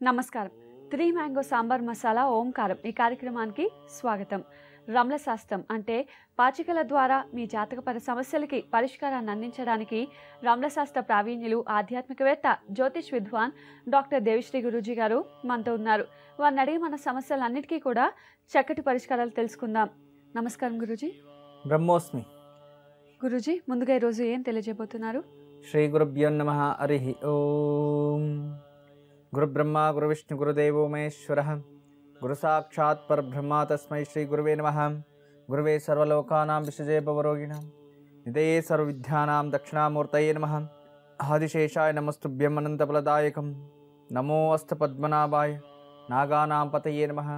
నమస్కారం. 3 మ్యాంగో సాంబార్ మసాలా ఓంకారం ఈ కార్యక్రమానికి స్వాగతం. రమల శాస్త్రం అంటే పాచికల ద్వారా మీ జాతకపర సమస్యలకి పరిష్కారాన్ని అందించడానికి రమల శాస్త్ర ప్రావీణ్యులు ఆధ్యాత్మికవేత్త జ్యోతిష్ విద్వాన్ డాక్టర్ దేవిశ్రీ గురూజీ గారు మనతో ఉన్నారు. వారిని అడిగి మన సమస్యలన్నిటికీ కూడా చక్కటి పరిష్కారాలు తెలుసుకుందాం. నమస్కారం గురూజీ. బ్రహ్మోస్మి. గురూజీ, ముందుగా ఈరోజు ఏం తెలియజేయబోతున్నారు? శ్రీ గురుభ్యో నమః. హరి ఓం. గురు బ్రహ్మ గురు విష్ణు గురుదేవో మహేశ్వరః. గురు సాక్షాత్ పరబ్రహ్మ తస్మై శ్రీ గురువే నమః. గురువే సర్వలోకానాం విషజే భవరోగిణాం నిధయే సర్వవిద్యానాం దక్షిణామూర్తయే నమః. ఆదిశేషాయ నమస్తుభ్యం అనంతఫలదాయకం. నమో అస్త పద్మనాభాయ నాగానాం పతయే నమః.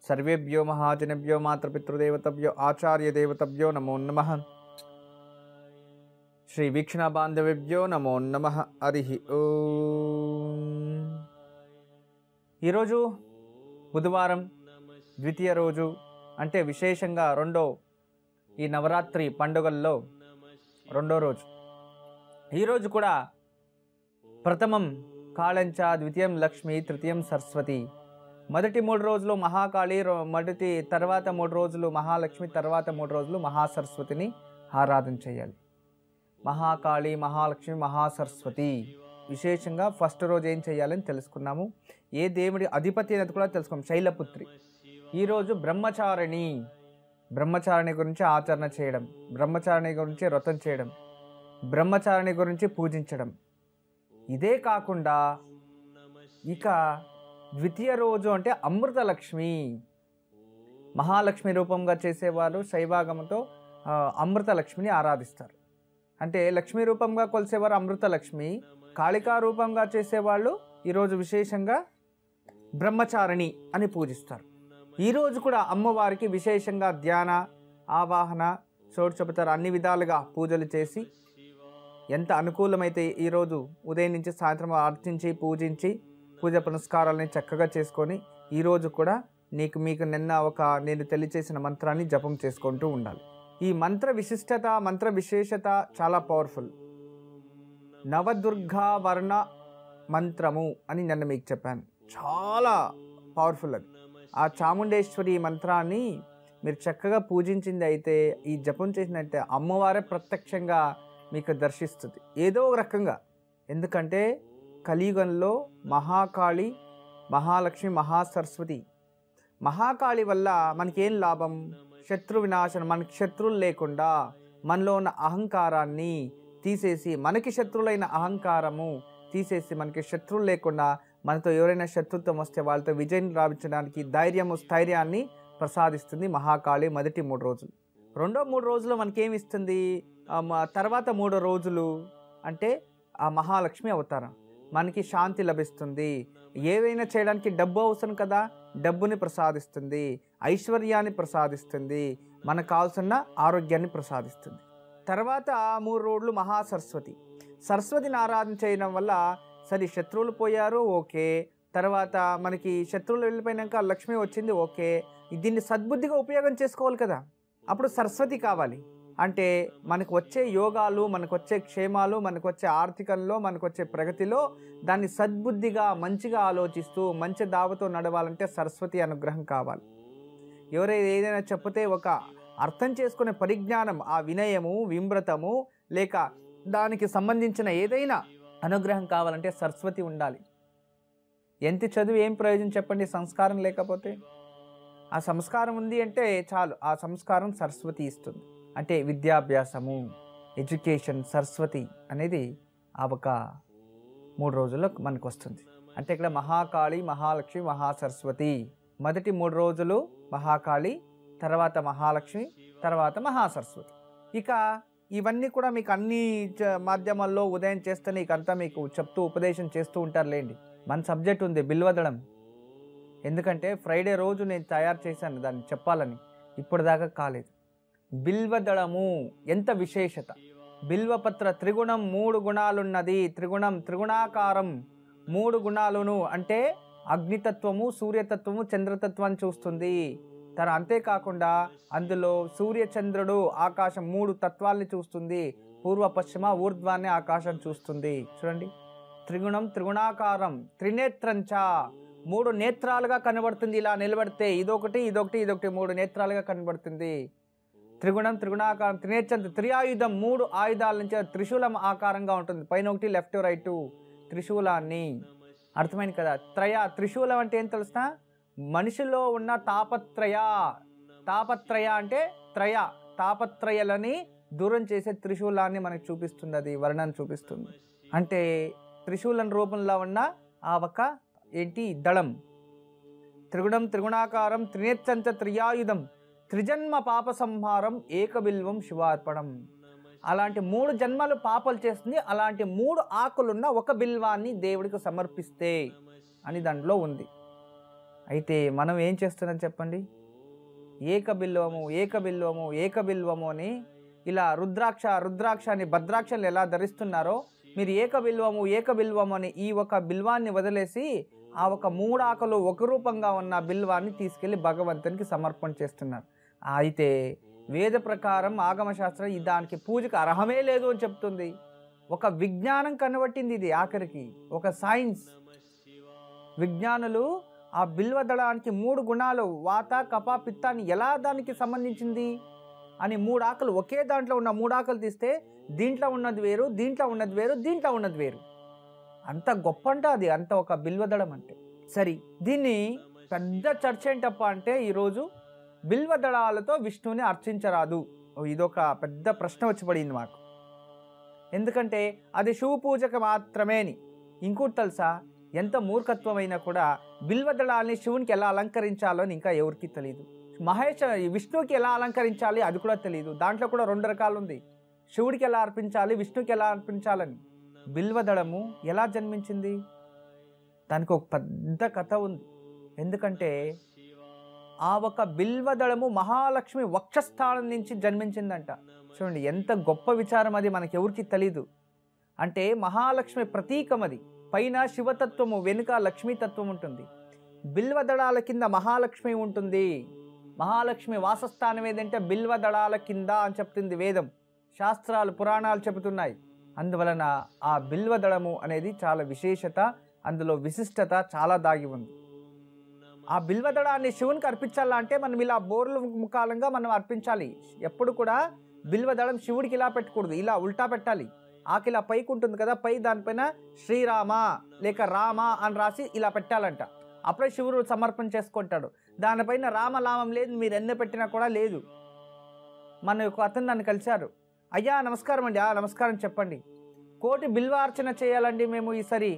సర్వేభ్యో మహాజనేభ్యో మాతృపితృదేవతభ్యో ఆచార్య దేవతభ్యో నమో నమః. శ్రీ వీక్షణ బాంధవ్యభ్యో నమో నమః. హరి ఓం. ఈరోజు బుధవారం, ద్వితీయ రోజు, అంటే విశేషంగా ఈ నవరాత్రి పండుగల్లో రెండో రోజు. ఈరోజు కూడా ప్రథమం కాళంచ, ద్వితీయం లక్ష్మి, తృతీయం సరస్వతి. మొదటి 3 రోజులు మహాకాళి, తర్వాత 3 రోజులు మహాలక్ష్మి, తర్వాత 3 రోజులు మహాసరస్వతిని ఆరాధన చేయాలి. మహాకాళి, మహాలక్ష్మి, మహాసరస్వతి. విశేషంగా ఫస్ట్ రోజు ఏం చేయాలని తెలుసుకున్నాము. ఏ దేవుడి అధిపతి అనేది కూడా తెలుసుకున్నాం. శైలపుత్రి. ఈరోజు బ్రహ్మచారిణి గురించి ఆచరణ చేయడం, బ్రహ్మచారిణి గురించి వ్రతం చేయడం, బ్రహ్మచారిణి గురించి పూజించడం. ఇదే కాకుండా ఇక ద్వితీయ రోజు అంటే అమృతలక్ష్మి. మహాలక్ష్మి రూపంగా చేసేవారు శైవాగమతో అమృతలక్ష్మిని ఆరాధిస్తారు. అంటే లక్ష్మీ రూపంగా కొలిసేవారు అమృతలక్ష్మి, కాళికా రూపంగా చేసేవాళ్ళు ఈరోజు విశేషంగా బ్రహ్మచారిణి అని పూజిస్తారు. ఈరోజు కూడా అమ్మవారికి విశేషంగా ధ్యాన, ఆవాహన, షోడశోపచార అన్ని విధాలుగా పూజలు చేసి, ఎంత అనుకూలమైతే ఈరోజు ఉదయం నుంచి సాయంత్రం అర్చించి పూజించి పూజ పునస్కారాలని చక్కగా చేసుకొని ఈరోజు కూడా మీకు నేను తెలియచేసిన మంత్రాన్ని జపం చేసుకుంటూ ఉండాలి. ఈ మంత్ర విశిష్టత, మంత్ర విశేషత చాలా పవర్ఫుల్. నవదుర్గా వర్ణ మంత్రము అని నన్ను మీకు చెప్పాను. చాలా పవర్ఫుల్ అది. ఆ చాముండేశ్వరి మంత్రాన్ని మీరు చక్కగా పూజించింది అయితే, ఈ జపం చేసినట్టే అమ్మవారే ప్రత్యక్షంగా మీకు దర్శిస్తుంది ఏదో ఒక రకంగా. ఎందుకంటే కలియుగంలో మహాకాళి, మహాలక్ష్మి, మహాసరస్వతి. మహాకాళి వల్ల మనకేం లాభం? శత్రు వినాశనం. మనకి శత్రువులు లేకుండా మనలో ఉన్న అహంకారాన్ని తీసేసి, మనకి శత్రువులైన అహంకారము తీసేసి, మనకి శత్రువులు లేకుండా మనతో ఎవరైనా శత్రుత్వం వస్తే వాళ్ళతో విజయం రావించడానికి ధైర్యము, స్థైర్యాన్ని ప్రసాదిస్తుంది మహాకాళి మొదటి 3 రోజులు. రెండో 3 రోజులు మనకేమి ఇస్తుంది? తర్వాత 3 రోజులు అంటే ఆ మహాలక్ష్మి అవతారం. మనకి శాంతి లభిస్తుంది. ఏవైనా చేయడానికి డబ్బు అవసరం కదా, డబ్బుని ప్రసాదిస్తుంది, ఐశ్వర్యాన్ని ప్రసాదిస్తుంది, మనకు కావాల్సిన ఆరోగ్యాన్ని ప్రసాదిస్తుంది. తర్వాత 3 రోజులు మహాసరస్వతి. సరస్వతిని ఆరాధన చేయడం వల్ల సరే శత్రువులు పోయారు, ఓకే. తర్వాత మనకి శత్రువులు వెళ్ళిపోయినాక లక్ష్మి వచ్చింది, ఓకే. దీన్ని సద్బుద్ధిగా ఉపయోగం చేసుకోవాలి కదా. అప్పుడు సరస్వతి కావాలి. అంటే మనకు వచ్చే యోగాలు, మనకు వచ్చే క్షేమాలు, మనకు వచ్చే ఆర్థికంలో, మనకు వచ్చే ప్రగతిలో దాన్ని సద్బుద్ధిగా మంచిగా ఆలోచిస్తూ మంచి దావతో నడవాలంటే సరస్వతి అనుగ్రహం కావాలి. ఎవరైనా ఏదైనా చెప్తే ఒక అర్థం చేసుకునే పరిజ్ఞానం, ఆ వినయము, విమ్రతము, లేక దానికి సంబంధించిన ఏదైనా అనుగ్రహం కావాలంటే సరస్వతి ఉండాలి. ఎంత చదువు ఏం ప్రయోజనం చెప్పండి సంస్కారం లేకపోతే? ఆ సంస్కారం ఉంది అంటే చాలు. ఆ సంస్కారం సరస్వతి ఇస్తుంది. అంటే విద్యాభ్యాసము, ఎడ్యుకేషన్, సరస్వతి అనేది ఆ ఒక 3 రోజుల్లో మనకు వస్తుంది. అంటే ఇక్కడ మహాకాళి, మహాలక్ష్మి, మహాసరస్వతి. మొదటి 3 రోజులు మహాకాళి, తర్వాత మహాలక్ష్మి, తర్వాత మహాసరస్వతి. ఇక ఇవన్నీ కూడా మీకు అన్ని మాధ్యమాల్లో ఉదయం చేస్తేనే ఇకంతా మీకు చెప్తూ ఉపదేశం చేస్తూ ఉంటారులేండి. మన సబ్జెక్ట్ ఉంది బిల్వదళం. ఎందుకంటే ఫ్రైడే రోజు నేను తయారు చేశాను దాన్ని చెప్పాలని, ఇప్పటిదాకా కాలేదు. బిల్వదళము ఎంత విశేషత! బిల్వపత్ర త్రిగుణం, 3 గుణాలున్నది. త్రిగుణాకారం, 3 గుణాలును అంటే అగ్నితత్వము, సూర్యతత్వము, చంద్రతత్వాన్ని చూస్తుంది. అంతేకాకుండా అందులో సూర్యచంద్రుడు, ఆకాశం 3 తత్వాల్ని చూస్తుంది. పూర్వ, పశ్చిమ, ఊర్ధ్వాన్ని ఆకాశం చూస్తుంది. చూడండి, త్రిగుణం త్రిగుణాకారం త్రినేత్రంచ 3 నేత్రాలుగా కనబడుతుంది. ఇలా నిలబడితే ఇదొకటి ఇదొకటి ఇదొకటి 3 నేత్రాలుగా కనబడుతుంది. త్రిగుణం త్రిగుణాకారం త్రినేత్రం త్రియాయుధం 3 ఆయుధాల నుంచి త్రిశూలం ఆకారంగా ఉంటుంది. పైన ఒకటి లెఫ్ట్ రైట్ త్రిశూలాన్ని. అర్థమైంది కదా. త్రిశూలం అంటే ఏం తెలుసా? మనిషిలో ఉన్న తాపత్రయ అంటే తాపత్రయాలని దూరం చేసే త్రిశూలాన్ని మనకు చూపిస్తుంది. అది వర్ణాన్ని చూపిస్తుంది. అంటే త్రిశూలం రూపంలో ఉన్న ఆ ఒక దళం. త్రిగుణం త్రిగుణాకారం త్రినేత్రంచ త్రియాయుధం త్రిజన్మ పాప సంహారం ఏకబిల్వం శివార్పణం. అలాంటి 3 జన్మలు పాపాలు చేస్తుంది. అలాంటి 3 ఆకులున్న ఒక బిల్వాన్ని దేవుడికి సమర్పిస్తే అని దాంట్లో ఉంది. అయితే మనం ఏం చేస్తున్నాం చెప్పండి? ఏకబిల్వము అని ఇలా రుద్రాక్ష అని భద్రాక్షలు ఎలా ధరిస్తున్నారో మీరు ఏకబిల్వము అని ఈ ఒక బిల్వాన్ని వదిలేసి ఆ ఒక 3 ఆకులు ఒక రూపంగా ఉన్న బిల్వాన్ని తీసుకెళ్ళి భగవంతునికి సమర్పణ చేస్తున్నారు. అయితే వేద ప్రకారం ఆగమశాస్త్రం దానికి పూజకు అర్హమే లేదు అని చెప్తుంది. ఒక విజ్ఞానం కనబట్టింది. ఇది ఆఖరికి ఒక సైన్స్. విజ్ఞానులు ఆ బిల్వ దళానికి 3 గుణాలు వాత కప పిత్తాన్ని ఎలా దానికి సంబంధించింది అని 3 ఆకులు ఒకే దాంట్లో ఉన్న 3 ఆకులు తీస్తే దీంట్లో ఉన్నది వేరు, దీంట్లో ఉన్నది వేరు, దీంట్లో ఉన్నది వేరు. అంత గొప్ప అంట అది. అంత ఒక బిల్వదళం అంటే. సరే, దీన్ని పెద్ద చర్చ ఏంటప్ప అంటే ఈరోజు బిల్వదళాలతో విష్ణువుని అర్చించరాదు. ఇదొక పెద్ద ప్రశ్న వచ్చి పడింది మాకు. ఎందుకంటే అది శివ పూజకు మాత్రమే అని. ఇంకోటి తెలుసా? ఎంత మూర్ఖత్వమైనా కూడా బిల్వదళాలని శివునికి ఎలా అలంకరించాలో అని ఇంకా ఎవరికి తెలియదు. విష్ణువుకి ఎలా అలంకరించాలి అది కూడా తెలియదు. దాంట్లో కూడా 2 రకాలు ఉంది. శివుడికి ఎలా అర్పించాలి, విష్ణువుకి ఎలా అర్పించాలని. బిల్వదళము ఎలా జన్మించింది? దానికి ఒక పెద్ద కథ ఉంది. ఎందుకంటే ఆ ఒక బిల్వదళము మహాలక్ష్మి వక్షస్థానం నుంచి జన్మించిందంట. చూడండి ఎంత గొప్ప విచారం అది, మనకి ఎవరికి తెలీదు. అంటే మహాలక్ష్మి ప్రతీకం అది. పైన శివతత్వము, వెనుక లక్ష్మీతత్వం ఉంటుంది. బిల్వదళాల కింద మహాలక్ష్మి ఉంటుంది. మహాలక్ష్మి వాసస్థానం ఏదంటే బిల్వదళాల కింద అని చెప్తుంది వేదం, శాస్త్రాలు, పురాణాలు చెబుతున్నాయి. అందువలన ఆ బిల్వదళము అనేది చాలా విశేషత, అందులో విశిష్టత చాలా దాగి ఉంది. ఆ బిల్వదళాన్ని శివునికి అర్పించాలంటే మనం ఇలా బోర్ల ముఖాలంగా మనం అర్పించాలి. ఎప్పుడు కూడా బిల్వదళం శివుడికి ఇలా పెట్టకూడదు, ఇలా ఉల్టా పెట్టాలి. ఆకిలా పైకి ఉంటుంది కదా, పై దానిపైన శ్రీరామ లేక రామ అని రాసి ఇలా పెట్టాలంట. అప్పుడే శివుడు సమర్పణ చేసుకుంటాడు. దానిపైన రామనామం లేదు, మీరు ఎన్ని పెట్టినా కూడా లేదు. మన ఒక అతను నన్ను కలిశారు. అయ్యా నమస్కారం అండి. నమస్కారం చెప్పండి. 1,000,000 బిల్వార్చన చేయాలండి మేము ఈసారి.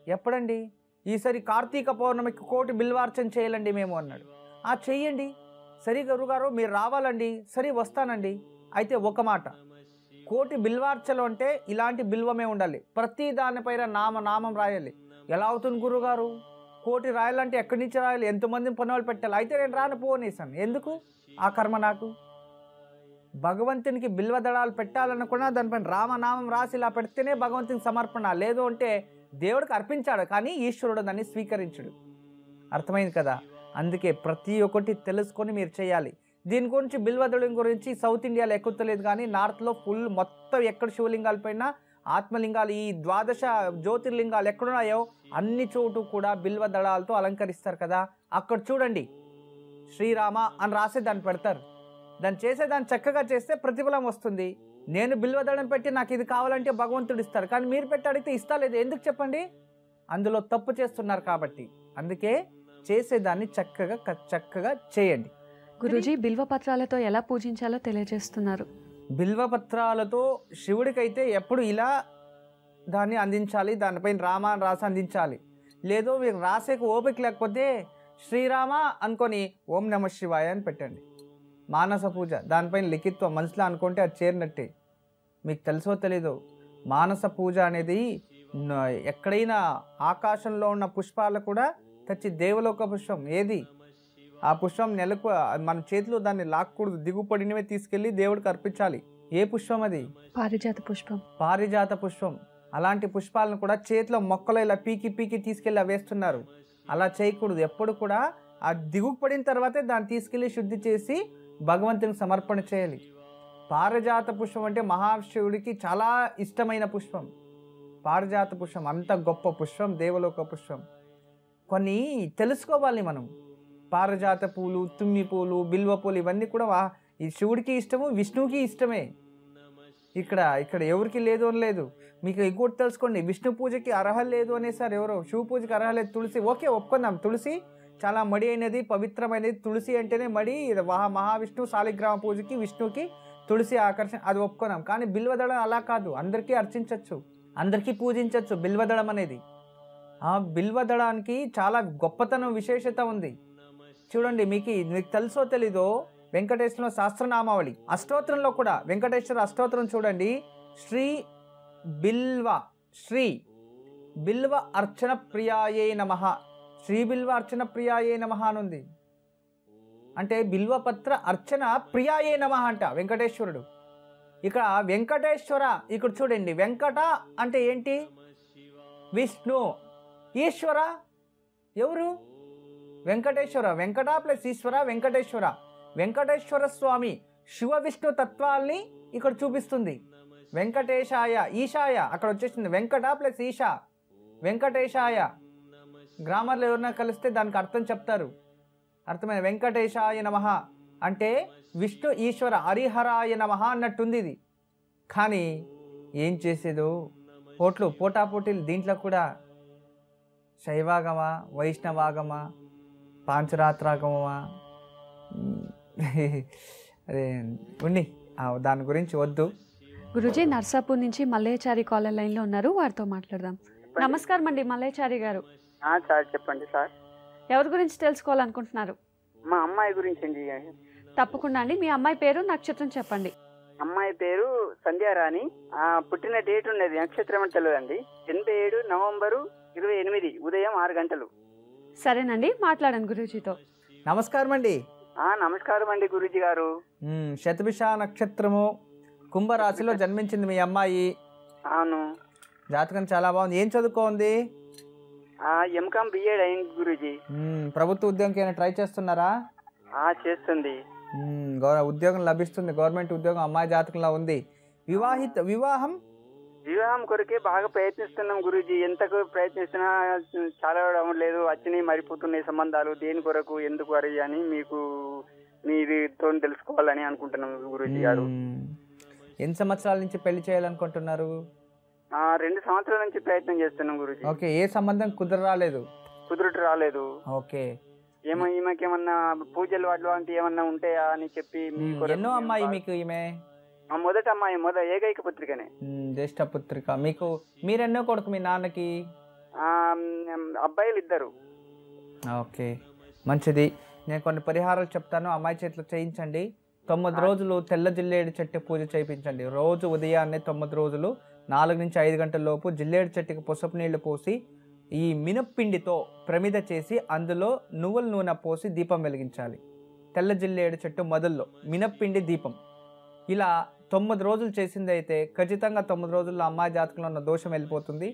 ఎప్పుడండి? ఈసారి కార్తీక పౌర్ణమికి 1,000,000 బిల్వార్చన చేయాలండి మేము అన్నాడు. చెయ్యండి. సరే గురుగారు మీరు రావాలండి. సరే వస్తానండి. అయితే ఒక మాట, 1,000,000 బిల్వార్చలు అంటే ఇలాంటి బిల్వమే ఉండాలి. ప్రతి దానిపైన నామం రాయాలి. ఎలా అవుతుంది గురుగారు? 1,000,000 రాయాలంటే ఎక్కడి నుంచి రాయాలి? ఎంతమందిని పనులు పెట్టాలి? అయితే నేను రాను పోనేసాను. ఎందుకు ఆ కర్మ నాకు? భగవంతునికి బిల్వదళాలు పెట్టాలనుకున్నా దానిపైన రామనామం రాసి ఇలా పెడితేనే భగవంతునికి సమర్పణ. లేదు అంటే దేవుడికి అర్పించాడు కానీ ఈశ్వరుడు దాన్ని స్వీకరించడు. అర్థమైంది కదా. అందుకే ప్రతి ఒక్కటి తెలుసుకొని మీరు చేయాలి. దీని గురించి బిల్వదళం గురించి సౌత్ ఇండియాలో ఎక్కుతలేదు కానీ నార్త్లో ఫుల్ మొత్తం ఎక్కడ శివలింగాల పైన ఆత్మలింగాలు, ఈ 12 జ్యోతిర్లింగాలు ఎక్కడున్నాయో అన్ని చోటు కూడా బిల్వదళాలతో అలంకరిస్తారు కదా. అక్కడ చూడండి శ్రీరామ అని రాసి దాన్ని పెడతారు. దాన్ని చేసేదాన్ని చక్కగా చేస్తే ప్రతిఫలం వస్తుంది. నేను బిల్వదళం పెట్టి నాకు ఇది కావాలంటే భగవంతుడు ఇస్తాడు, కానీ మీరు పెట్టి అడిగితే ఇస్తాలేదు. ఎందుకు చెప్పండి? అందులో తప్పు చేస్తున్నారు కాబట్టి. అందుకే చేసేదాన్ని చక్కగా చేయండి. గురూజీ, బిల్వపత్రాలతో ఎలా పూజించాలో తెలియజేస్తున్నారు. బిల్వపత్రాలతో శివుడికైతే ఎప్పుడు ఇలా దాన్ని అందించాలి, దానిపైన రామ అని రాసి అందించాలి. లేదో మీరు రాసేకు ఓపిక లేకపోతే శ్రీరామ అనుకొని ఓం నమ శివాయ అని పెట్టండి. మానస పూజ, దానిపైన లిఖిత్వం మనసులో అనుకుంటే అది చేరినట్టే. మీకు తెలుసో తెలీదో, మానస పూజ అనేది ఎక్కడైనా ఆకాశంలో ఉన్న పుష్పాలు కూడా తెచ్చి దేవలోక పుష్పం ఏది ఆ పుష్పం నెలకు మన చేతిలో దాన్ని లాక్కూడదు, దిగుపడినవే తీసుకెళ్ళి దేవుడికి అర్పించాలి. ఏ పుష్పం అది? పారిజాత పుష్పం. అలాంటి పుష్పాలను కూడా చేతిలో మొక్కలు ఇలా పీకి తీసుకెళ్ళి వేస్తున్నారు. అలా చేయకూడదు. ఎప్పుడు కూడా ఆ దిగుపడిన తర్వాతే దాన్ని తీసుకెళ్ళి శుద్ధి చేసి భగవంతునికి సమర్పణ చేయాలి. పారిజాత పుష్పం అంటే మహాశివుడికి చాలా ఇష్టమైన పుష్పం. పారిజాత పుష్పం అంత గొప్ప పుష్పం, దేవలోక పుష్పం. కొన్ని తెలుసుకోవాలి మనం. పారిజాత పూలు, తుమ్మి పూలు, బిల్వ పూలు ఇవన్నీ కూడా ఈ శివుడికి ఇష్టము, విష్ణువుకి ఇష్టమే. ఇక్కడ ఎవరికి లేదు అని లేదు. మీకు ఇంకోటి తెలుసుకోండి, విష్ణు పూజకి అర్హత లేదు అనేసారు ఎవరో, శివ పూజకి అర్హత లేదు. తులసి ఓకే ఒప్పుకుందాం, తులసి చాలా మడి అయినది, పవిత్రమైనది. తులసి అంటేనే మడి. మహావిష్ణు శాలిగ్రామ పూజకి విష్ణువుకి తులసి ఆకర్షణ, అది ఒప్పుకున్నాం. కానీ బిల్వదళం అలా కాదు, అందరికీ అర్చించవచ్చు, అందరికీ పూజించవచ్చు బిల్వదళం అనేది. ఆ బిల్వదళానికి చాలా గొప్పతనం, విశేషత ఉంది. చూడండి, మీకు తెలుసో తెలీదో, వెంకటేశ్వర సహస్రనామావళి అష్టోత్తరంలో కూడా వెంకటేశ్వర అష్టోత్తరం చూడండి, శ్రీ బిల్వ అర్చన ప్రియాయే నమః, శ్రీ బిల్వ అర్చన ప్రియాయే నమః అని ఉంది. అంటే బిల్వపత్ర అర్చన ప్రియాయే నమః అంట వెంకటేశ్వరుడు. ఇక్కడ వెంకటేశ్వర, ఇక్కడ చూడండి, వెంకట అంటే ఏంటి? విష్ణు. ఈశ్వర ఎవరు? వెంకటేశ్వర. వెంకట ప్లస్ ఈశ్వర, వెంకటేశ్వర. వెంకటేశ్వర స్వామి శివ విష్ణు తత్వాల్ని ఇక్కడ చూపిస్తుంది. వెంకటేశాయ, ఈశాయ అక్కడ వచ్చేసింది. వెంకట ప్లస్ ఈశా, వెంకటేశాయ. గ్రామర్లో ఎవరైనా కలిస్తే దానికి అర్థం చెప్తారు. అర్థమైన వెంకటేశాయ నమః అంటే విష్ణు ఈశ్వర హరిహరాయ నమః అన్నట్టుంది ఇది. కానీ ఏం చేసేదో పోటాపోటీలు. దీంట్లో కూడా శైవాగమా, వైష్ణవాగమా, పాంచరాత్రాగమా, అదే ఉండి దాని గురించి వద్దు. గురుజీ నర్సాపూర్ నుంచి మల్లయ్యచారి కాలర్ లైన్లో ఉన్నారు, వారితో మాట్లాడదాం. నమస్కారం అండి మల్లయ్యచారి గారు. సార్ చెప్పండి సార్. ఎవరి గురించి తెలుసుకోవాలనుకుంటున్నారు? మా అమ్మాయి గురించి అండి. తప్పకుండా అండి. మీ అమ్మాయి పేరు, నక్షత్రం చెప్పండి. అమ్మాయి పేరు సంధ్యారాణి. పుట్టిన డేట్ ఉన్నది, నక్షత్రం అని తెలియదండి. 87 నవంబరు 28 ఉదయం 6 గంటలు. సరేనండి, మాట్లాడండి గురూజీతో. నమస్కారం అండి. నమస్కారం అండి గురూజీ గారు. శతభిష నక్షత్రము, కుంభరాశిలో జన్మించింది మీ అమ్మాయి. అవును. జాతకం చాలా బాగుంది. ఏం చదువుకోంది? ఎంకామ్ బిఎడ్ అయింది గురూజీ. ప్రభుత్వ ఉద్యోగంకి ఏమైనా ట్రై చేస్తున్నారా? చేస్తుంది. ఉద్యోగం లభిస్తుంది, గవర్నమెంట్ ఉద్యోగం అమ్మాయి జాతకంలో ఉంది. వివాహం కొరకే బాగా ప్రయత్నిస్తున్నాం గురూజీ. ఎంతకు ప్రయత్నిస్తున్నా చాలా లేదు, వచ్చినాయి మరిపోతున్నాయి సంబంధాలు. దేని కొరకు, ఎందుకు అని మీతో తెలుసుకోవాలని అనుకుంటున్నాం గురూజీ గారు. ఎన్ని సంవత్సరాల నుంచి పెళ్లి చేయాలనుకుంటున్నారు? 2 సంవత్సరాల నుంచి ప్రయత్నం చేస్తున్నాం గురూజీ. ఓకే. ఏ సంబంధం కుదరటు రాలేదు. ఓకే. ఈమెకేమన్నా పూజలు అట్లాంటి ఏమన్నా ఉంటాయా అని చెప్పి. ఎన్నో అమ్మాయి మీకు? ఈమె మొదటి అమ్మాయి, ఏకైక పుత్రికనే, జ్యేష్ఠ పుత్రిక. మీరెన్నో కొడుకు మీ నాన్నకి? అబ్బాయిలు 2. ఓకే, మంచిది. నేను కొన్ని పరిహారాలు చెప్తాను, అమ్మాయి చేతిలో చేయించండి. 9 రోజులు తెల్ల జిల్లేడు చెట్టు పూజ చేయించండి. రోజు ఉదయాన్నే 9 రోజులు 4 నుంచి 5 గంటల లోపు జిల్లేడు చెట్టుకి పసుపు నీళ్లు పోసి ఈ మినప్పిండితో ప్రమిద చేసి అందులో నువ్వుల నూనె పోసి దీపం వెలిగించాలి. తెల్ల జిల్లేడు చెట్టు మొదల్లో మినప్పిండి దీపం. ఇలా 9 రోజులు చేసింది అయితే ఖచ్చితంగా 9 రోజుల్లో అమ్మాయి జాతకంలో ఉన్న దోషం వెళ్ళిపోతుంది.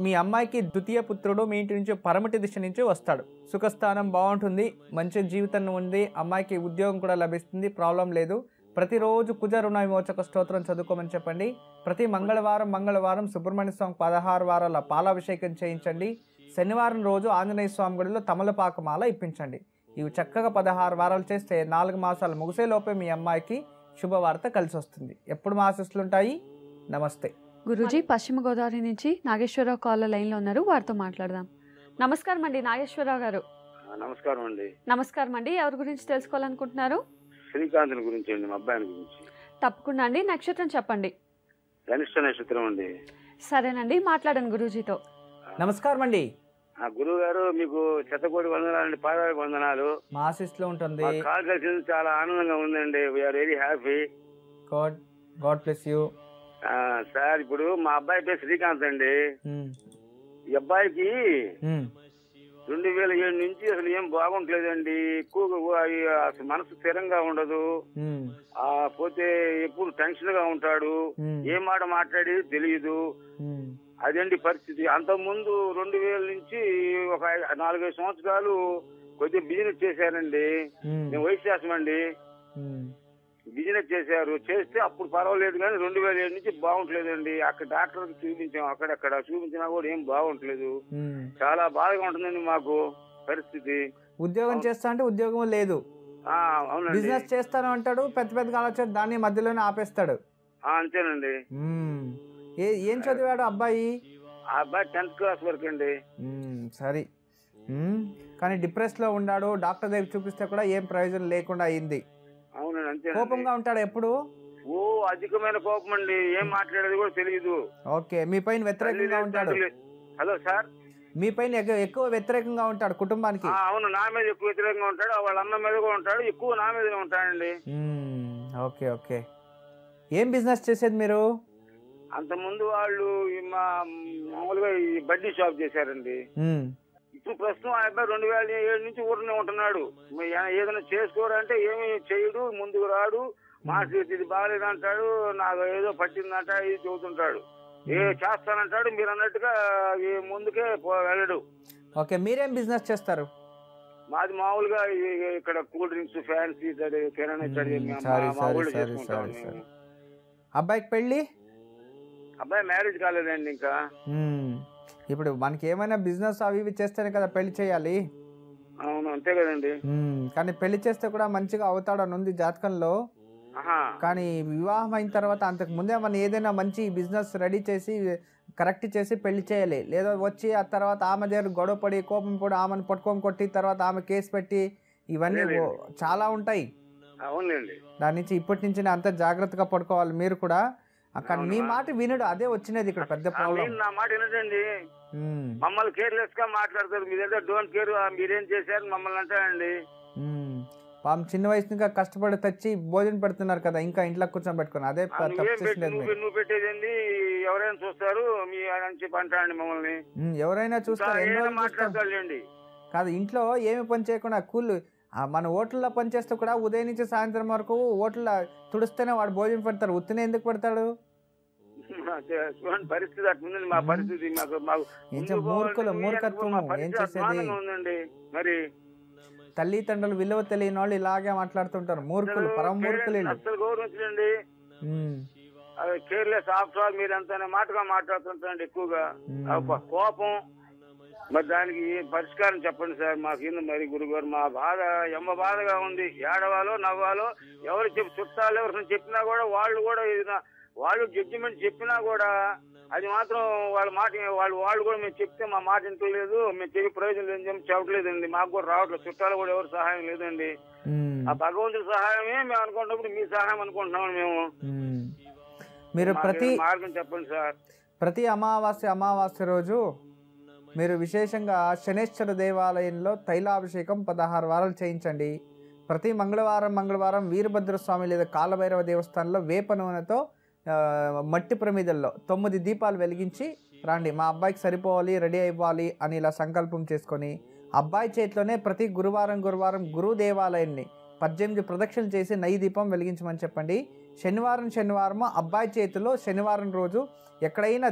మీ అమ్మాయికి ద్వితీయ పుత్రుడు మీ ఇంటి నుంచి పరమటి దిశ నుంచి వస్తాడు. సుఖస్థానం బాగుంటుంది, మంచి జీవితం ఉంది, అమ్మాయికి ఉద్యోగం కూడా లభిస్తుంది, ప్రాబ్లం లేదు. ప్రతిరోజు కుజ రుణ విమోచక స్తోత్రం చదువుకోమని చెప్పండి. ప్రతి మంగళవారం సుబ్రహ్మణ్య స్వామి 16 వారాల పాలాభిషేకం చేయించండి. శనివారం రోజు ఆంజనేయ స్వామి గుడిలో తమలపాకు మాల ఇప్పించండి. ఇవి చక్కగా 16 వారాలు చేస్తే 4 మాసాలు ముగిసేలోపే మీ అమ్మాయికి శుభవార్త కలిసి వస్తుంది. ఎప్పుడు మా ఆశీస్సులు ఉంటాయి. నమస్తే. గురూజీ పశ్చిమ గోదావరి నుంచి నాగేశ్వరరావు కాలర్ లైన్లో ఉన్నారు, వారితో మాట్లాడదాం. నమస్కారం అండి నాగేశ్వరరావు గారు. నమస్కారం అండి. నమస్కారం అండి. ఎవరి గురించి తెలుసుకోవాలనుకుంటున్నారు? శ్రీకాంత్ గురించి అండి, మా అబ్బాయి గురించి. తప్పకుండా అండి. నక్షత్రం చెప్పండి. ధనిష్ట నక్షత్రం అండి. సరేనండి, మాట్లాడండి గురూజీతో. నమస్కారం అండి. గురువు గారు, మీకు శతకోటి వందనాలండి, పాదాలకు వందనాలు. మా ఆశీస్సులో ఉంటుంది. కాల్ కలిసింది, చాలా ఆనందంగా ఉందండి. We are very happy. God bless you. Sir, ఇప్పుడు మా అబ్బాయి పేరు శ్రీకాంత్ అండి. ఈ అబ్బాయికి 2007 నుంచి అసలు ఏం బాగుంటలేదండి. ఎక్కువగా అసలు మనసు స్థిరంగా ఉండదు. పోతే ఎప్పుడు టెన్షన్ గా ఉంటాడు. ఏం మాట మాట్లాడి తెలియదు. అదండి పరిస్థితి. అంతకుముందు 2000 నుంచి ఒక 4-5 సంవత్సరాలు కొద్దిగా బిజినెస్ చేశారండి. నేను వైశ్యాసం అండి. బిజినెస్ చేశారు. చేస్తే అప్పుడు పర్వాలేదు, కానీ 2007 నుంచి బాగుంటలేదండి. అక్కడ డాక్టర్కి చూపించాం, అక్కడక్కడ చూపించినా కూడా ఏం బాగుంటలేదు. చాలా బాధగా ఉంటుందండి మాకు పరిస్థితి. ఉద్యోగం చేస్తా అంటే ఉద్యోగం లేదు, అవునండి. బిజినెస్ చేస్తాను అంటాడు, పెద్ద పెద్ద ఆలోచన దాన్ని మధ్యలోనే ఆపేస్తాడు. అంతేనండి. ఏం చదివాడు అబ్బాయి? ఆ అబ్బాయి 10th క్లాస్ వరకు అండి. సరే, కానీ డిప్రెస్ లో ఉన్నాడు. డాక్టర్ దగ్గర చూపిస్తే కూడా ఏం ప్రయోజనం లేకుండా అయింది. అవునండి, అంతే. కోపంగా ఉంటాడు ఎప్పుడు? అధికమైన కోపం అండి, ఏం మాట్లాడేది కూడా తెలియదు. ఓకే, మీ పైన వ్యతిరేకంగా ఉంటాడు. హలో సార్, మీ పైన ఎక్కువ వ్యతిరేకంగా ఉంటాడు కుటుంబానికి. అవును, నా మీద ఎక్కువ వ్యతిరేకంగా ఉంటాడు, వాళ్ళ అన్న మీద కూడా ఉంటాడు, ఎక్కువ నా మీద ఉంటాడండి. ఓకే ఓకే, ఏం బిజినెస్ చేసేది మీరు? అంతకుముందు వాళ్ళు మామూలుగా ఈ బడ్డీ షాప్ చేశారండి. ఇప్పుడు ప్రస్తుతం ఆ అబ్బాయి 2007 నుంచి ఊరినే ఉంటున్నాడు. ఏదైనా చేసుకోరంటే ఏమి చేయడు, ముందుకు రాడు. మా ఇది బాగాలేదంటాడు, నాకు ఏదో పట్టిందంట ఇది చెబుతుంటాడు. చేస్తానంటాడు, మీరు అన్నట్టుగా ముందుకే వెళ్ళడు. ఓకే, మీరేం బిజినెస్ చేస్తారు? మాది మామూలుగా ఇక్కడ కూల్ డ్రింక్స్, ఫ్యాన్సీ, కిరాణా చేసుకుంటాం. అబ్బాయికి పెళ్ళి? అబ్బాయి మ్యారేజ్ కాలేదండి ఇంకా. ఇప్పుడు మనకి ఏమైనా బిజినెస్ అవి ఇవి చేస్తేనే కదా పెళ్లి చేయాలి. అవును, అంతే కదండి. కానీ పెళ్లి చేస్తే కూడా మంచిగా అవుతాడని ఉంది జాతకంలో. కానీ వివాహం అయిన తర్వాత అంతకు ముందే మనం ఏదైనా మంచి బిజినెస్ రెడీ చేసి కరెక్ట్ చేసి పెళ్లి చేయాలి. లేదా వచ్చి ఆ తర్వాత ఆమె దగ్గర గొడవ పడి కోపం పడి ఆమెను పట్టుకొని కొట్టి తర్వాత ఆమె కేసు పెట్టి ఇవన్నీ చాలా ఉంటాయి. అవునండి, దాని నుంచి ఇప్పటి నుంచి అంత జాగ్రత్తగా పడుకోవాలి మీరు కూడా. అక్కడ మీ మాట వినడు, అదే వచ్చినది ఇక్కడ పెద్ద ప్రాబ్లం. నా మాట వినడండి, మమ్మల్ని కేర్లెస్ గా మాట్లాడతారు. మీరేదో డోంట్ కేర్, మీరేం చేశారు మమ్మల్ని అంటారండి. పాపం చిన్న వయసు ఇంకా కష్టపడి తెచ్చి భోజనం పెడుతున్నారు కదా, ఇంకా ఇంట్లో కూర్చొని పెట్టుకుని అదే నువ్వు పెట్టేదండి. ఎవరైనా చూస్తారు మీ అని చెప్పి అంటారండి మమ్మల్ని. ఎవరైనా చూస్తారు, మాట్లాడతారులేండి. కాదు, ఇంట్లో ఏమి పని చేయకుండా కూల్ మన హోటల్లో పనిచేస్తే కూడా ఉదయం నుంచి సాయంత్రం వరకు హోటల్లో తుడిస్తేనే వాడు భోజనం పెడతారు, ఉత్తినే ఎందుకు పెడతాడు? పరిస్థితి అట్లుందండి మా పరిస్థితి. మూర్ఖత్వం ఏం చేసేది. మరి తల్లిదండ్రులు విలువ తెలియని వాళ్ళు ఇలాగే మాట్లాడుతుంటారు, మూర్ఖులు, పరమ మూర్ఖులు. గౌరవించండి, కేర్లెస్. ఆఫ్టర్ ఆల్ మీరు అంత మాటగా మాట్లాడుతుంటారండి ఎక్కువగా. కోపం, మరి దానికి పరిష్కారం చెప్పండి సార్ మాకు. మరి గురుగారు, మా బాధ ఎమ్మ బాధగా ఉంది. ఏడవాలో నవ్వాలో, ఎవరు చుట్టాలు ఎవరిని చెప్పినా కూడా వాళ్ళు జడ్జిమెంట్ చెప్పినా కూడా అది మాత్రం వాళ్ళ మాట వాళ్ళు కూడా మేము చెప్తే మా మాట ఇంటలేదు, మేము చెప్పే ప్రయోజనం లేదని చెప్పట్లేదండి. మాకు కూడా రావట్లేదు, చుట్టాలు కూడా ఎవరు సహాయం లేదండి. ఆ భగవంతుడి సహాయమే మేము అనుకుంటున్నప్పుడు మీ సహాయం అనుకుంటున్నాం మేము. మీరు మార్గం చెప్పండి సార్. ప్రతి అమావాస్య రోజు మీరు విశేషంగా శనేశ్వర దేవాలయంలో తైలాభిషేకం 16 వారాలు చేయించండి. ప్రతి మంగళవారం వీరభద్ర స్వామి లేదా కాలభైరవ దేవస్థానంలో వేప నూనెతో మట్టి ప్రమిదల్లో 9 దీపాలు వెలిగించి రండి. మా అబ్బాయికి సరిపోవాలి, రెడీ అయిపోవాలి అని ఇలా సంకల్పం చేసుకొని అబ్బాయి చేతిలోనే ప్రతి గురువారం గురు దేవాలయాన్ని 18 ప్రదక్షిణలు చేసి నెయ్యి దీపం వెలిగించమని చెప్పండి. శనివారం అబ్బాయి చేతిలో శనివారం రోజు ఎక్కడైనా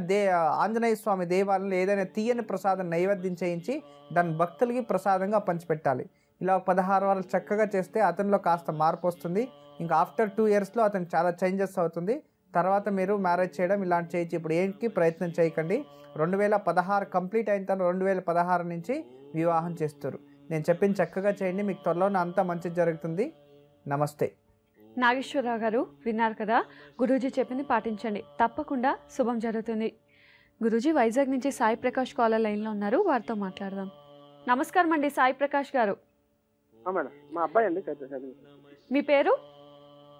ఆంజనేయ స్వామి దేవాలయంలో ఏదైనా తీయని ప్రసాదం నైవేద్యం చేయించి దాన్ని భక్తులకి ప్రసాదంగా పంచిపెట్టాలి. ఇలా 16 వారాలు చక్కగా చేస్తే అతనిలో కాస్త మార్పు వస్తుంది. ఇంకా ఆఫ్టర్ 2 yearsలో అతను చాలా చేంజెస్ అవుతుంది. తర్వాత మీరు మ్యారేజ్ చేయడం ఇలాంటి చేయొచ్చు. ఇప్పుడు ఏంటి ప్రయత్నం చేయకండి. 2016 కంప్లీట్ అయిన తర్వాత 2016 నుంచి వివాహం చేస్తారు. నేను చెప్పింది చక్కగా చేయండి, మీకు త్వరలోనే అంతా మంచి జరుగుతుంది. నమస్తే. నాగేశ్వరరావు గారు విన్నారు కదా, గురూజీ చెప్పింది పాటించండి, తప్పకుండా శుభం జరుగుతుంది. గురూజీ వైజాగ్ నుంచి సాయి ప్రకాష్ కాలర్ లైన్లో ఉన్నారు, వారితో మాట్లాడదాం. నమస్కారం అండి సాయి ప్రకాష్ గారు. మేడం, మా అబ్బాయి అండి. మీ పేరు?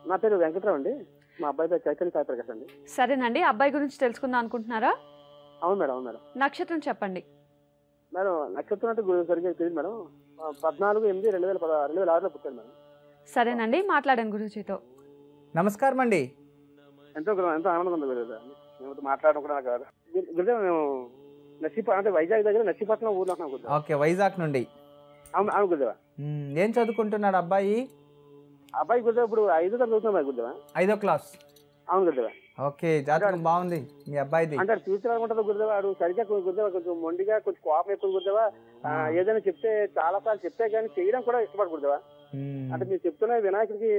నా పేరు వెంకట్రావు అండి. మా అబ్బాయి పేరు చైతన్య సాయి ప్రకాష్ అండి. సరేనండి, అబ్బాయి గురించి తెలుసుకుందాం అనుకుంటున్నారా? అవును మేడం, అవును మేడం. నక్షత్రం చెప్పండి మేడం. నక్షత్రం అంటే సరిగ్గా తెలియదు మేడం. 14/8/2006లో పుట్టాడు మేడం. సరేనండి, మాట్లాడండి గురూజీతో. నమస్కారం అండి. ఎంతో ఆనందంగా ఉంది గురుదేవ, మేము మాట్లాడడం కూడా కాదు గురుదేవ. మేము అంటే వైజాగ్ దగ్గర నర్సీపట్నం ఊర్లో ఉన్నాం గురుదేవ. ఓకే, వైజాగ్ నుండి. అవును అవును గురుదేవ. ఏం చదువుకుంటున్నాడు అబ్బాయి? అబ్బాయి గురుదేవ ఇప్పుడు 5వ తరగతి చదువుతున్నాడు గురుదేవ. 5వ క్లాస్. అవును గురుదేవ. ఓకే, జాతకం బాగుంది మీ అబ్బాయిది. అంటే ఫ్యూచర్ అనుకుంటుంది గురుదేవ. వాడు సరిగ్గా గురుదేవ కొంచెం మొండిగా, కొంచెం కోపం ఎక్కువ గురుదేవ. ఏదైనా చెప్తే చాలా సార్లు చెప్తే కానీ చేయడం కూడా ఇష్టపడకూడదువా? అంటే మీరు చెప్తున్న వినాయకుడికి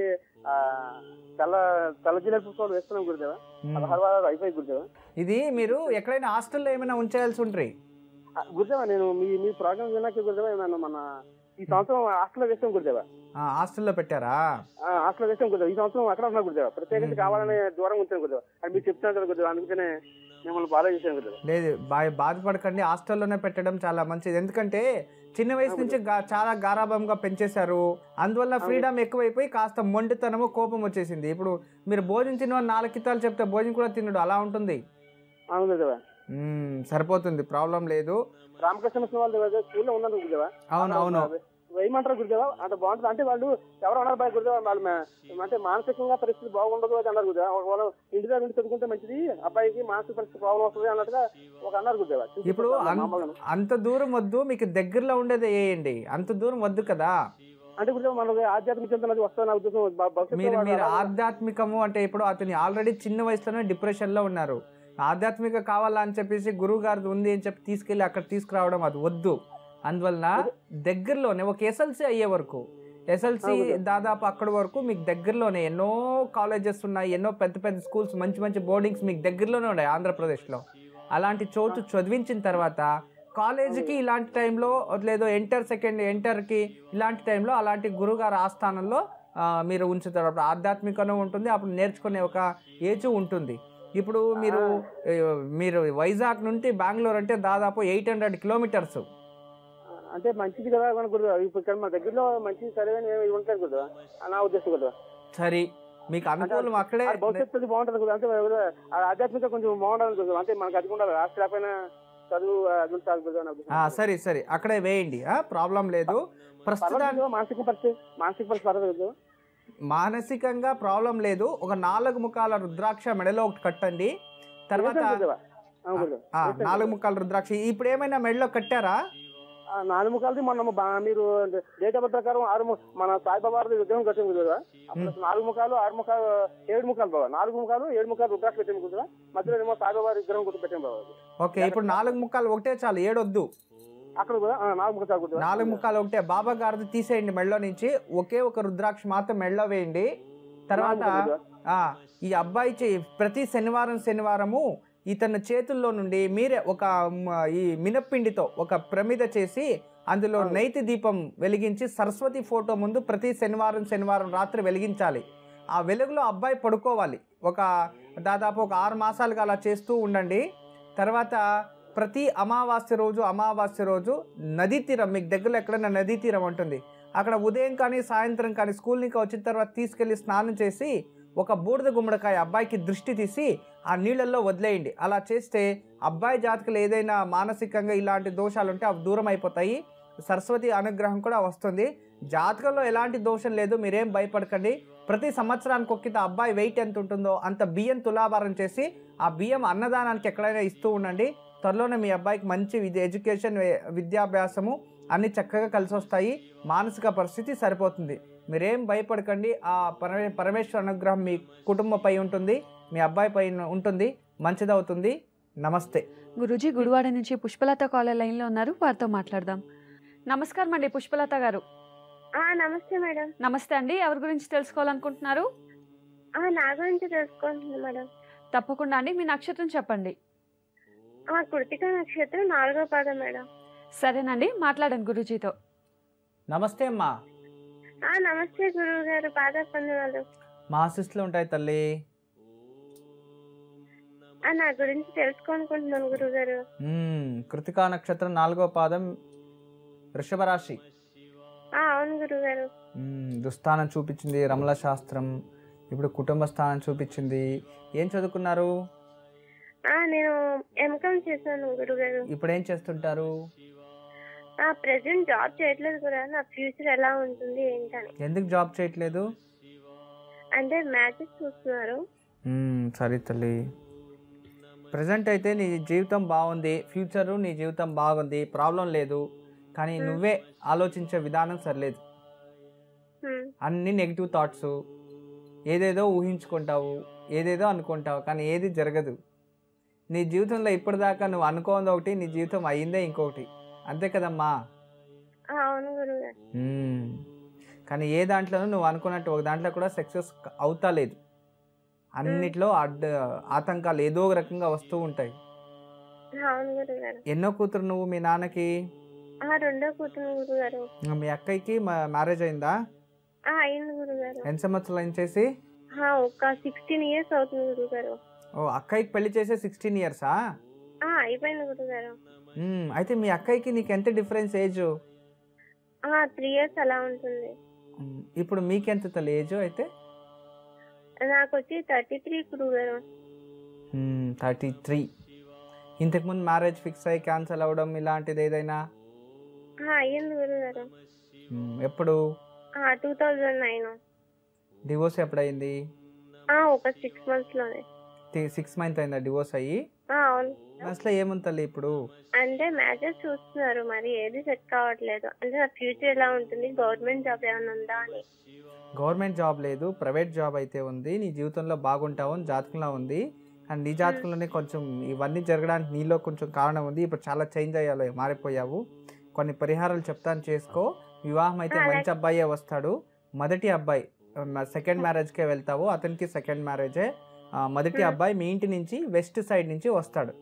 తెల్ల జిల్లా పుష్పాలు వేస్తున్నాం గురుదేవా, 16 వారాలు అయిపోయి గురుదేవా. ఇది మీరు ఎక్కడైనా హాస్టల్లో ఏమైనా ఉంచేయాల్సి ఉంటాయి గురుదేవా. నేను మీ ప్రోగ్రామ్ వినాక గురుదేవా మన ఈ సంవత్సరం హాస్టల్లో వేస్తాం గురుదేవా. హాస్టల్లో పెట్టారా? హాస్టల్లో వేస్తాం గురుదేవా. ఈ సంవత్సరం అక్కడ ఉన్నా గురుదేవా. ప్రత్యేకించి కావాలనే దూరం ఉంచాను గురుదేవా. అది మీరు చెప్తున్నారు కదా గురుదేవా, అందుకనే మిమ్మల్ని బాగా చేశాను గురుదేవా. లేదు, బాధపడకండి, హాస్టల్లోనే పెట్టడం చాలా మంచిది. ఎందుకంటే చిన్న వయసు నుంచి చాలా గారాభంగా పెంచేశారు, అందువల్ల ఫ్రీడమ్ ఎక్కువైపోయి కాస్త మొండితనము కోపం వచ్చేసింది. ఇప్పుడు మీరు భోజనం తిన 4 కితాలు చెప్తే భోజనం కూడా తినడు, అలా ఉంటుంది. అవును గురుదేవా. సరిపోతుంది, ప్రాబ్లం లేదు. రామకృష్ణ వాళ్ళ స్కూల్లో ఉన్నాను గురుదేవా. అవును, వేయమంటారు గురుదేవా. అంత బాగుంటుంది. అంటే వాళ్ళు ఎవరు అన్నారు బాయ్ గురుదేవా, వాళ్ళు అంటే మానసికంగా పరిస్థితి బాగుండదు అది అన్నారు గురుదేవా. వాళ్ళు ఇంటి దగ్గర నుండి చదువుకుంటే మంచిది, అబ్బాయికి మానసిక పరిస్థితి ప్రాబ్లం వస్తుంది అన్నట్టుగా ఒక అన్నారు గురుదేవా. ఇప్పుడు అంత దూరం వద్దు, మీకు దగ్గరలో ఉండేది వేయండి, అంత దూరం వద్దు కదా. అంటే గురుదేవా మనకి ఆధ్యాత్మిక చింతన వస్తుంది నా ఉద్దేశం. మీరు ఆధ్యాత్మికము అంటే ఇప్పుడు అతని ఆల్రెడీ చిన్న వయసులోనే డిప్రెషన్ లో ఉన్నారు. ఆధ్యాత్మిక కావాలా అని చెప్పేసి గురువు గారిది ఉంది అని చెప్పి తీసుకెళ్ళి అక్కడ తీసుకురావడం అది వద్దు. అందువలన దగ్గరలోనే ఒక ఎస్ఎల్సి అయ్యే వరకు, ఎస్ఎల్సి దాదాపు అక్కడి వరకు మీకు దగ్గరలోనే ఎన్నో కాలేజెస్ ఉన్నాయి, ఎన్నో పెద్ద పెద్ద స్కూల్స్, మంచి మంచి బోర్డింగ్స్ మీకు దగ్గరలోనే ఉన్నాయి ఆంధ్రప్రదేశ్లో. అలాంటి చోటు చదివించిన తర్వాత కాలేజీకి ఇలాంటి టైంలో లేదో ఇంటర్కి ఇలాంటి టైంలో అలాంటి గురువుగారు ఆస్థానంలో మీరు ఉంచుతారు. అప్పుడు ఆధ్యాత్మికను ఉంటుంది, అప్పుడు నేర్చుకునే ఒక ఏజ్ ఉంటుంది. ఇప్పుడు మీరు వైజాగ్ నుండి బెంగళూరు అంటే దాదాపు 800 కిలోమీటర్స్. అంటే మంచిది కదా గురుదేవా. ఇప్పుడు మన దగ్గరలో మంచి సరైన ఉంటాయి గురుదేవా, నా ఉద్దేశం గురుదేవా. సరే, మీకు అనుకూలం అక్కడే భవిష్యత్తు బాగుంటుంది కదా. అంటే ఆధ్యాత్మిక కొంచెం బాగుండాలి గురుదేవా. అంటే మనకు అది ఉండాలి, రాష్ట్ర లేకపోయినా చదువు అది ఉంటుంది గురుదేవా. సరే అక్కడే వేయండి, ప్రాబ్లం లేదు. ప్రస్తుతం మానసిక పరిస్థితి పర్వాలేదు, మానసికంగా ప్రాబ్లం లేదు. ఒక 4 ముఖాల రుద్రాక్ష మెడలో ఒకటి కట్టండి. తర్వాత 4 ముఖాల రుద్రాక్ష ఇప్పుడు ఏమైనా మెడలో కట్టారా? 4 ముఖాలది మొన్న మీరు డేట్ ఆఫ్ బర్త్ ప్రకారం మన సాయిబాబా విగ్రహం కట్టింది కదా. అప్పుడు 4 ముఖాలు 6 ముఖాలు 7 ముఖాలు బాబా, 4 ముఖాలు 7 ముఖాలు రుద్రాక్ష పెట్టింది కదా. మధ్యలో ఏమో సాయిబాబా విగ్రహం కొట్టి పెట్టాం బాబా. ఓకే, ఇప్పుడు 4 ముఖాలు ఒకటే చాలు, 7 వద్దు. అక్కడ కూడా 4 ముఖాలు 4 ముఖాలు ఒకటే. బాబా గారిది తీసేయండి మెడలో నుంచి, ఒకే ఒక రుద్రాక్ష మాత్రం మెడలో వేయండి. తర్వాత ఈ అబ్బాయి ప్రతి శనివారము ఇతని చేతుల్లో నుండి మీరే ఒక ఈ మినప్పిండితో ఒక ప్రమిద చేసి అందులో నైతి దీపం వెలిగించి సరస్వతి ఫోటో ముందు ప్రతి శనివారం రాత్రి వెలిగించాలి. ఆ వెలుగులో అబ్బాయి పడుకోవాలి. దాదాపు ఒక 6 మాసాలుగా అలా చేస్తూ ఉండండి. తర్వాత ప్రతి అమావాస్య రోజు నదీ తీరం, మీకు దగ్గరలో ఎక్కడైనా నదీ తీరం ఉంటుంది, అక్కడ ఉదయం కానీ సాయంత్రం కానీ స్కూల్ నుంచి వచ్చిన తర్వాత తీసుకెళ్ళి స్నానం చేసి ఒక బూడిద గుమ్మడికాయ అబ్బాయికి దృష్టి తీసి ఆ నీళ్ళల్లో వదిలేయండి. అలా చేస్తే అబ్బాయి జాతకులు ఏదైనా మానసికంగా ఇలాంటి దోషాలు ఉంటే అవి దూరం అయిపోతాయి. సరస్వతి అనుగ్రహం కూడా వస్తుంది. జాతకంలో ఎలాంటి దోషం లేదు, మీరేం భయపడకండి. ప్రతి సంవత్సరానికి ఒక్కిత అబ్బాయి వెయిట్ ఎంత ఉంటుందో అంత బియ్యం తులాభారం చేసి ఆ బియ్యం అన్నదానానికి ఎక్కడైనా ఇస్తూ ఉండండి. త్వరలోనే మీ అబ్బాయికి మంచి ఎడ్యుకేషన్, విద్యాభ్యాసము అన్నీ చక్కగా కలిసి వస్తాయి. మానసిక పరిస్థితి సరిపోతుంది. మీరేం భయపడకండి. ఆ పరమేశ్వర అనుగ్రహం మీ కుటుంబంపై ఉంటుంది, మీ అబ్బాయి పైన ఉంటుంది, మంచిదవుతుంది. నమస్తే. గురూజీ, గుడివాడ నుంచి పుష్పలత కాలర్ లైన్లో ఉన్నారు, వారితో మాట్లాడదాం. నమస్కారం అండి పుష్పలత గారు. నమస్తే మేడం. నమస్తే అండి, ఎవరి గురించి తెలుసుకోవాలనుకుంటున్నారు? నా గురించి తెలుసుకుంటున్నాను మేడం. తప్పకుండా అండి, మీ నక్షత్రం చెప్పండి. కృతిక నక్షత్రం 4వ పాదం మేడం. సరేనండి, మాట్లాడండి గురూజీతో. నమస్తే అమ్మా. నమస్తే గురువు గారు, పాదాలు మా ఆశీస్సులు ఉంటాయి తల్లి. నా గురించి తెలుసుకోనుకుంటున్నాను గురువు గారు. కృతికా నక్షత్రం 4వ పాదం, వృషభ రాశి. అవును గురువు గారు. దుస్థానం చూపించింది రమల శాస్త్రం, ఇప్పుడు కుటుంబ స్థానం చూపించింది. ఏం చదువుకున్నారు? నేను ఎంకామ్ చేశాను గురుగారు. ఇప్పుడు ఏం చేస్తుంటారు? ప్రెసెంట్ జాబ్ చేయట్లేదు కూడా. నా ఫ్యూచర్ ఎలా ఉంటుంది ఏంటని. ఎందుకు జాబ్ చేయట్లేదు? అంటే మ్యాచెస్ చూస్తున్నారు. సరే తల్లి, ప్రజెంట్ అయితే నీ జీవితం బాగుంది, ఫ్యూచరు నీ జీవితం బాగుంది, ప్రాబ్లం లేదు. కానీ నువ్వే ఆలోచించే విధానం సరిలేదు. అన్ని నెగిటివ్ థాట్స్, ఏదేదో ఊహించుకుంటావు, ఏదేదో అనుకుంటావు, కానీ ఏది జరగదు. నీ జీవితంలో ఇప్పటిదాకా నువ్వు అనుకోంది ఒకటి, నీ జీవితం అయ్యిందే ఇంకొకటి. అంతే కదమ్మా. అవును గురుగారు. కానీ ఏ దాంట్లోనూ నువ్వు అనుకున్నట్టు ఒక దాంట్లో కూడా సక్సెస్ అవుతా లేదు. అన్నిట్లో ఆతంకాలు ఏదో ఒక రకంగా వస్తూ ఉంటాయి. అవును గురుగారు. ఎన్నో కూతురు నువ్వు మీ నాన్నకి? రెండో కూతురు గురుగారు. మీ అక్కయ్యకి మ్యారేజ్ అయిందా? అయింది గురుగారు. ఎన్ని సంవత్సరాలు ఏం చేసి? ఒక 16 years అవుతుంది గురుగారు. ఓ, అక్కయ్యకి పెళ్లి చేసే 16 years? అయిపోయింది గురుగారు. అయితే మీ అక్కయ్యకి నీకు ఎంత డిఫరెన్స్ ఏజ్? 3 years అలా ఉంటుంది. ఇప్పుడు మీకెంత తల్లి ఏజ్? అయితే నాకు వచ్చి 33 గురుగారు. 33. ఇంతకుముందు మ్యారేజ్ ఫిక్స్ అయ్యి క్యాన్సిల్ అవ్వడం ఇలాంటిది ఏదైనా? అయ్యింది గురుగారు. ఎప్పుడు? 2009. డివోర్స్ ఎప్పుడైంది? ఒక 6 months లోనే. 6 months అయిందా డివోర్స్ అయ్యి? అవును. అసలు ఏముంది తల్లి ఇప్పుడు? అంటే మ్యాచెస్ చూస్తున్నారు, మరి ఏది సెట్ కావట్లేదు. అంటే నా ఫ్యూచర్ ఎలా ఉంటుంది, గవర్నమెంట్ జాబ్ ఏమైనా ఉందా అని. గవర్నమెంట్ జాబ్ లేదు, ప్రైవేట్ జాబ్ అయితే ఉంది. నీ జీవితంలో బాగుంటావు అని జాతకంలో ఉంది. అండ్ నీ జాతకంలోనే కొంచెం ఇవన్నీ జరగడానికి నీలో కొంచెం కారణం ఉంది. ఇప్పుడు చాలా చేంజ్ అయ్యాలి, మారిపోయావు. కొన్ని పరిహారాలు చెప్తాను, చేసుకో. వివాహం అయితే మంచి అబ్బాయే వస్తాడు. మొదటి అబ్బాయి సెకండ్ మ్యారేజ్కే వెళ్తావు, అతనికి సెకండ్ మ్యారేజే. మొదటి అబ్బాయి మీ ఇంటి నుంచి వెస్ట్ సైడ్ నుంచి వస్తాడు.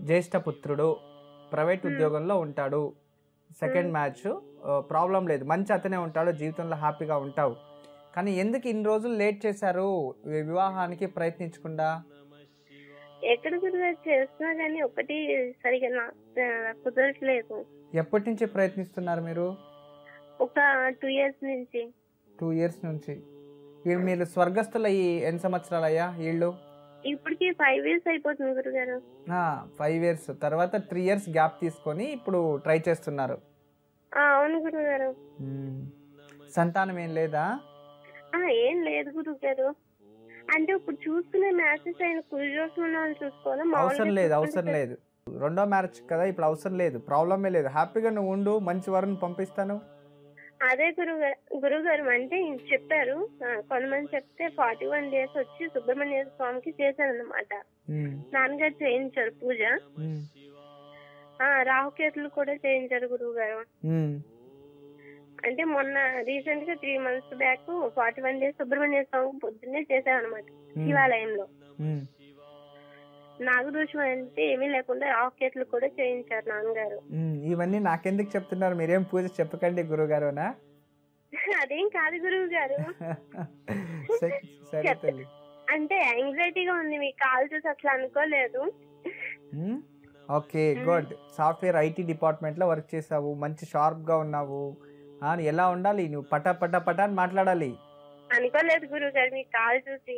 జ్యేష్ఠ పుత్రుడు, ప్రైవేట్ ఉద్యోగంలో ఉంటాడు. సెకండ్ మ్యాచ్ ప్రాబ్లం లేదు, మంచి అతనే ఉంటాడు, జీవితంలో హ్యాపీగా ఉంటావు. కానీ ఎందుకు ఇన్ని రోజులు లేట్ చేశారు వివాహానికి ప్రయత్నించకుండా? ఎక్కడ చేస్తున్నా కానీ ఒకటి సరిగా కుదరట్లేదు. ఎప్పటి నుంచి ప్రయత్నిస్తున్నారు మీరు? ఒక 2 years నుంచి. 2 years నుంచి. మీరు స్వర్గస్థులయ్యి ఎన్ని సంవత్సరాలు అయ్యా వీళ్ళు? ఇప్పటికి 5 years అయిపోతుంది గురుగారు. 5 years తర్వాత 3 years గ్యాప్ తీసుకొని ఇప్పుడు ట్రై చేస్తున్నారు. అవును గురుగారు. సంతానం ఏం లేదా? ఏం లేదు గురుగారు. అంటే ఇప్పుడు చూసుకునే మ్యాచెస్ అయిన కుజోసం చూసుకోవాలి. అవసరం లేదు, అవసరం లేదు. రెండో మ్యారేజ్ కదా, ఇప్పుడు అవసరం లేదు, ప్రాబ్లమే లేదు. హ్యాపీగా నువ్వు ఉండు, మంచి వరం పంపిస్తాను. అదే గురుగారు అంటే చెప్పారు, కొంతమంది చెప్తే 41 days వచ్చి సుబ్రహ్మణ్య స్వామికి చేశారు అన్నమాట. నాన్నగారు చేయించారు పూజ. రాహుకేతులు కూడా చేయించారు గురువు గారు. అంటే మొన్న రీసెంట్ గా 3 months బ్యాక్ 41 days సుబ్రహ్మణ్య స్వామికి పొద్దున్నే చేశారు అనమాట శివాలయంలో. నాగదోషం అంటే ఏమీ లేకుండా రాహుకేతులు కూడా చేయించారు నాన్నగారు. ఇవన్నీ నాకెందుకు చెప్తున్నారు? మీరేం పూజ చెప్పకండి గురుగారునా. అదేం కాదు గురువు గారు, అంటే యాంగ్జైటీగా ఉంది, మీకు కాల్ చూసి అట్లా అనుకోలేదు. Okay, good. Software IT department లో వర్క్ చేసావు, మంచి షార్ప్ గా ఉన్నావు. ఎలా ఉండాలి నువ్వు? పటా పటా పటా అని మాట్లాడాలి. అనుకోలేదు గురువు గారు మీకు కాల్ చూసి.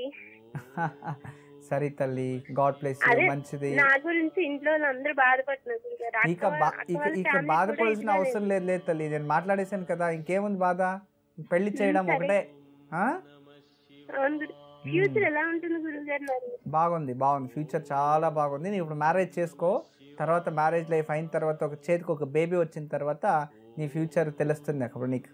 సరే తల్లి, గాడ్ బ్లెస్ యు. మంచిది. నా గురించి ఇంట్లో అందరూ బాధపడుతున్నారు. ఇక బాధపడాల్సిన అవసరం లేదు తల్లి, నేను మాట్లాడేశాను కదా, ఇంకేముంది బాధ? పెళ్లి చేయడం ఒకటే. ఫ్యూచర్ ఎలా ఉంటుంది గురువు గారు? బాగుంది, బాగుంది, ఫ్యూచర్ చాలా బాగుంది. నువ్వు ఇప్పుడు మ్యారేజ్ చేసుకో, తర్వాత మ్యారేజ్ లైఫ్ అయిన తర్వాత ఒక చేతికి ఒక బేబీ వచ్చిన తర్వాత నీ ఫ్యూచర్ తెలుస్తుంది అప్పుడు నీకు.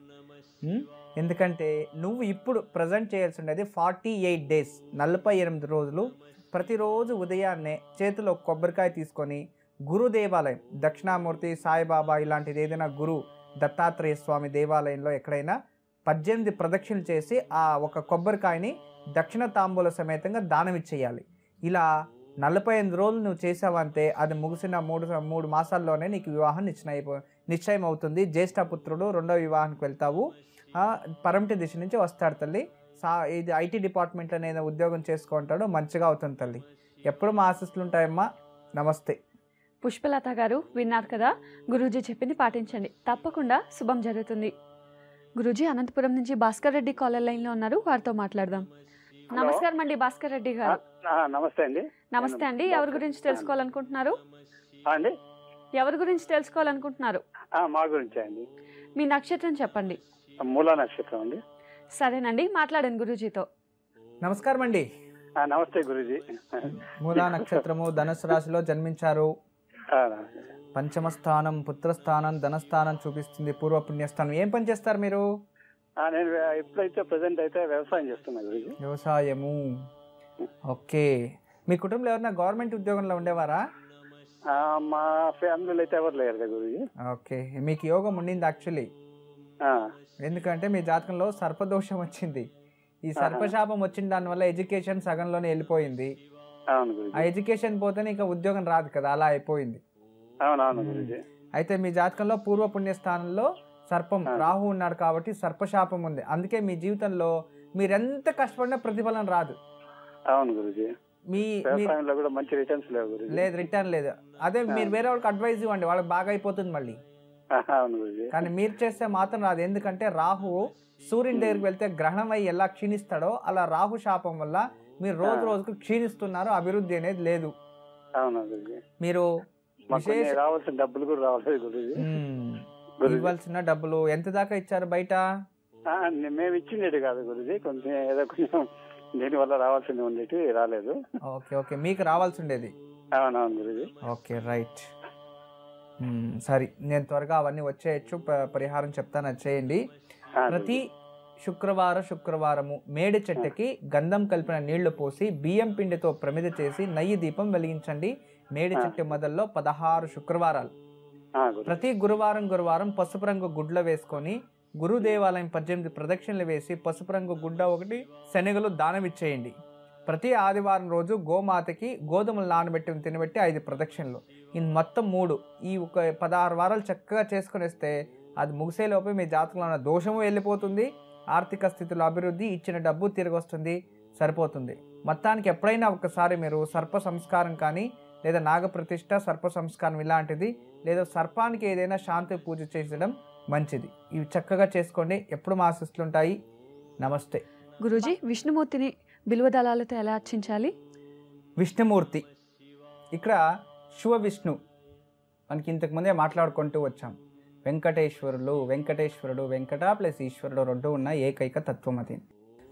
ఎందుకంటే నువ్వు ఇప్పుడు ప్రజెంట్ చేయాల్సి ఉండేది 48 days, 48 రోజులు. ప్రతిరోజు ఉదయాన్నే చేతిలో కొబ్బరికాయ తీసుకొని గురు దేవాలయం, దక్షిణామూర్తి, సాయిబాబా ఇలాంటిది ఏదైనా గురు దత్తాత్రేయ స్వామి దేవాలయంలో ఎక్కడైనా 18 ప్రదక్షిణలు చేసి ఆ ఒక కొబ్బరికాయని దక్షిణ తాంబూల సమేతంగా దానం ఇచ్చేయాలి. ఇలా 48 రోజులు నువ్వు చేసావంటే అది ముగిసిన 3 మాసాల్లోనే నీకు వివాహం నిశ్చయం అవుతుంది. జ్యేష్ఠపుత్రుడు రెండో వివాహానికి వెళ్తావు. పరమటి దిశ నుంచి వస్తాడు తల్లి. ఇది ఐటీ డిపార్ట్మెంట్లో నేను ఉద్యోగం చేసుకుంటాడు, మంచిగా అవుతుంది తల్లి. ఎప్పుడు మా ఆశీస్సులు ఉంటాయమ్మా. నమస్తే. పుష్పలత గారు విన్నారు కదా, గురూజీ చెప్పింది పాటించండి, తప్పకుండా శుభం జరుగుతుంది. గురూజీ అనంతపురం నుంచి భాస్కర్ రెడ్డి కాలర్ లైన్లో ఉన్నారు, వారితో మాట్లాడదాం. నమస్కారం అండి భాస్కర్ రెడ్డి గారు. నమస్తే అండి. నమస్తే అండి, ఎవరి గురించి తెలుసుకోవాలనుకుంటున్నారు? అండి ఎవరి గురించి తెలుసుకోవాలనుకుంటున్నారు? మా గురించి అండి. మీ నక్షత్రం చెప్పండి. మూలా నక్షత్రం అండి. సరేనండి, మాట్లాడండి గురూజీతో. నమస్కారం అండి. నమస్తే గురూజీ. మూలా నక్షత్రము, ధనుసు రాశిలో జన్మించారు. పంచమ స్థానం, పుత్రస్థానం, ధనస్థానం చూపిస్తుంది, పూర్వ పుణ్యస్థానం. ఏం పని చేస్తారు మీరు? నేను ఎప్పుడైతే ప్రెసెంట్ అయితే వ్యవసాయం చేస్తున్నా గురూజీ. వ్యవసాయము. ఓకే. మీ కుటుంబంలో ఎవరైనా గవర్నమెంట్ ఉద్యోగంలో ఉండేవారా? మా ఫ్యామిలీలో అయితే ఎవరు లేరు కదా గురుజీ. ఓకే, మీకు యోగం ఉండింది యాక్చువల్లీ. ఎందుకంటే మీ జాతకంలో సర్పదోషం వచ్చింది. ఈ సర్పశాపం వచ్చిన దానివల్ల ఎడ్యుకేషన్ సగంలోనే వెళ్ళిపోయింది. ఆ ఎడ్యుకేషన్ పోతే ఇంకా ఉద్యోగం రాదు కదా, అలా అయిపోయింది. అయితే మీ జాతకంలో పూర్వ పుణ్యస్థానంలో సర్పం రాహు ఉన్నాడు కాబట్టి సర్పశాపం ఉంది. అందుకే మీ జీవితంలో మీరెంత కష్టపడినా ప్రతిఫలం రాదు. అవును గురుజీ. మంచి రిటర్న్స్ లేదు, రిటర్న్ లేదు. అదే మీరు వేరే వాళ్ళకి అడ్వైజ్ ఇవ్వండి, వాళ్ళకి బాగా అయిపోతుంది మళ్ళీ. కానీ మీరు చేస్తే మాత్రం రాదు. ఎందుకంటే రాహు సూర్యుని దగ్గరికి వెళ్తే గ్రహణం అయ్యి ఎలా క్షీణిస్తాడో అలా రాహు శాపం వల్ల మీరు రోజు రోజుకు క్షీణిస్తున్నారు, అభివృద్ధి అనేది లేదు. మీరు రావాల్సిన డబ్బులు కూడా రావాలి. ఇవ్వాల్సిన డబ్బులు ఎంత దాకా ఇచ్చారు బయట? మేము ఇచ్చిండేది కాదు గురుజీ, కొంచెం ఏదో కొంచెం దీని వల్ల రావాల్సింది ఉండేది, రాలేదు. ఓకే ఓకే, మీకు రావాల్సి ఉండేది. అవునవును గురుజీ. ఓకే రైట్, సరే నేను త్వరగా అవన్నీ వచ్చేయచ్చు, పరిహారం చెప్తాను, అది చేయండి. ప్రతి శుక్రవారము మేడి చెట్టుకి గంధం కలిపిన నీళ్లు పోసి బియ్యం పిండితో ప్రమిద చేసి నెయ్యి దీపం వెలిగించండి. మేడి చెట్టు మొదల్లో 16 శుక్రవారాలు. ప్రతి గురువారం పసుపు రంగు గుడ్ల వేసుకొని గురు దేవాలయం 18 ప్రదక్షిణలు వేసి పసుపు రంగు గుడ్డ 1 శనగలు దానం ఇచ్చేయండి. ప్రతి ఆదివారం రోజు గోమాతకి గోధుమలు నానబెట్టి తినబెట్టి 5 ప్రదక్షిణలు. ఈ మొత్తం 3 ఈ ఒక 16 వారాలు చక్కగా చేసుకుని వస్తే అది ముగిసేలోపే మీ జాతకంలో ఉన్న దోషము వెళ్ళిపోతుంది, ఆర్థిక స్థితిలో అభివృద్ధి, ఇచ్చిన డబ్బు తిరిగి వస్తుంది, సరిపోతుంది. మొత్తానికి ఎప్పుడైనా ఒకసారి మీరు సర్ప సంస్కారం కానీ లేదా నాగప్రతిష్ఠ, సర్ప సంస్కారం ఇలాంటిది, లేదా సర్పానికి ఏదైనా శాంతి పూజ చేసడం మంచిది. ఇవి చక్కగా చేసుకోండి. ఎప్పుడు మా ఆశీస్సులు ఉంటాయి. నమస్తే. గురూజీ, విష్ణుమూర్తిని బిల్వదళాలతో ఎలా అర్చించాలి? విష్ణుమూర్తి ఇక్కడ శివ విష్ణు మనకి ఇంతకుముందే మాట్లాడుకుంటూ వచ్చాం. వెంకటేశ్వరుడు వెంకట ప్లస్ ఈశ్వరుడు 2 ఉన్న ఏకైక తత్వం. అది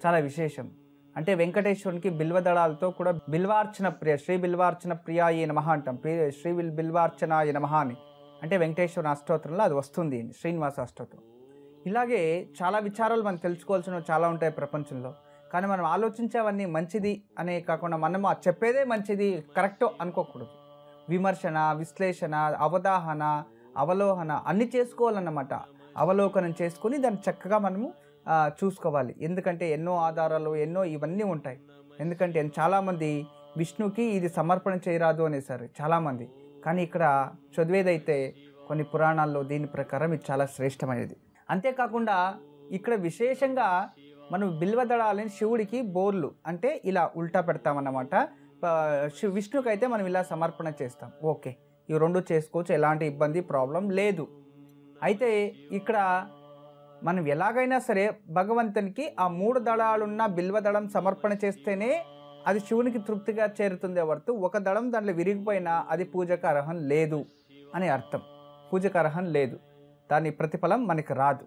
చాలా విశేషం. అంటే వెంకటేశ్వరునికి బిల్వదళాలతో కూడా బిల్వార్చన ప్రియ, శ్రీ బిల్వార్చన ప్రియాయ నమః అంటాం. శ్రీ బిల్వార్చనాయ నమః అని అంటే వెంకటేశ్వర అష్టోత్తరంలో అది వస్తుంది, శ్రీనివాస అష్టోత్తరం. ఇలాగే చాలా విచారాలు మనం తెలుసుకోవాల్సినవి చాలా ఉంటాయి ప్రపంచంలో. కానీ మనం ఆలోచించేవన్నీ మంచిది అనే కాకుండా మనం చెప్పేదే మంచిది కరెక్ట్ అనుకోకూడదు. విమర్శన, విశ్లేషణ, అవగాహన, అవలోహన అన్నీ చేసుకోవాలన్నమాట. అవలోకనం చేసుకొని దాన్ని చక్కగా మనము చూసుకోవాలి. ఎందుకంటే ఎన్నో ఆధారాలు ఇవన్నీ ఉంటాయి. ఎందుకంటే చాలామంది విష్ణుకి ఇది సమర్పణ చేయరాదు అనేసారు చాలామంది. కానీ ఇక్కడ చదివేదైతే కొన్ని పురాణాల్లో దీని ప్రకారం ఇది చాలా శ్రేష్టమైనది. అంతేకాకుండా ఇక్కడ విశేషంగా మనం బిల్వదళాలని శివుడికి బోర్లు అంటే ఇలా ఉల్టా పెడతామన్నమాట. విష్ణుకి అయితే మనం ఇలా సమర్పణ చేస్తాం. ఓకే, ఇవి 2 చేసుకోవచ్చు, ఎలాంటి ఇబ్బంది ప్రాబ్లం లేదు. అయితే ఇక్కడ మనం ఎలాగైనా సరే భగవంతునికి ఆ 3 దళాలున్న బిల్వదళం సమర్పణ చేస్తేనే అది శివునికి తృప్తిగా చేరుతుంది. ఎవరితో ఒక దళం దాంట్లో విరిగిపోయినా అది పూజకు అర్హం లేదు అని అర్థం. పూజకు అర్హం లేదు, దాని ప్రతిఫలం మనకి రాదు.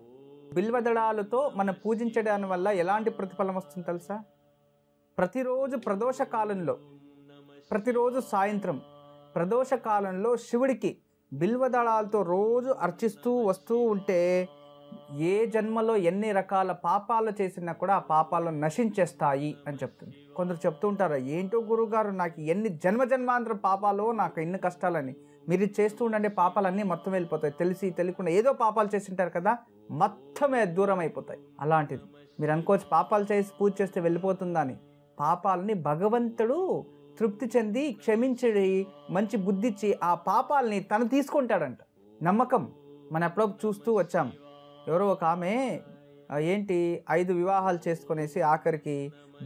బిల్వదళాలతో మనం పూజించడం వల్ల ఎలాంటి ప్రతిఫలం వస్తుంది తెలుసా? ప్రతిరోజు ప్రదోష కాలంలో, ప్రతిరోజు సాయంత్రం ప్రదోష కాలంలో శివుడికి బిల్వదళాలతో రోజు అర్చిస్తూ వస్తూ ఉంటే ఏ జన్మలో ఎన్ని రకాల పాపాలు చేసినా కూడా ఆ పాపాలు నశించేస్తాయి అని చెప్తుంది. కొందరు చెప్తూ ఉంటారు, ఏంటో గురువుగారు నాకు ఎన్ని జన్మాంతర పాపాలు, నాకు ఎన్ని కష్టాలని. మీరు చేస్తూ ఉండండి, పాపాలన్నీ మొత్తం వెళ్ళిపోతాయి. తెలియకుండా ఏదో పాపాలు చేసింటారు కదా, మొత్తమే దూరం అయిపోతాయి. అలాంటిది మీరు అనుకోవచ్చు పాపాలు చేసి పూజ చేస్తే వెళ్ళిపోతుందా అని. పాపాలని భగవంతుడు తృప్తి చెంది క్షమించి మంచి బుద్ధిచ్చి ఆ పాపాలని తను తీసుకుంటాడంట. నమ్మకం మనం ఎప్పుడో చూస్తూ వచ్చాం. ఎవరో ఒక ఆమె 5 వివాహాలు చేసుకునేసి ఆఖరికి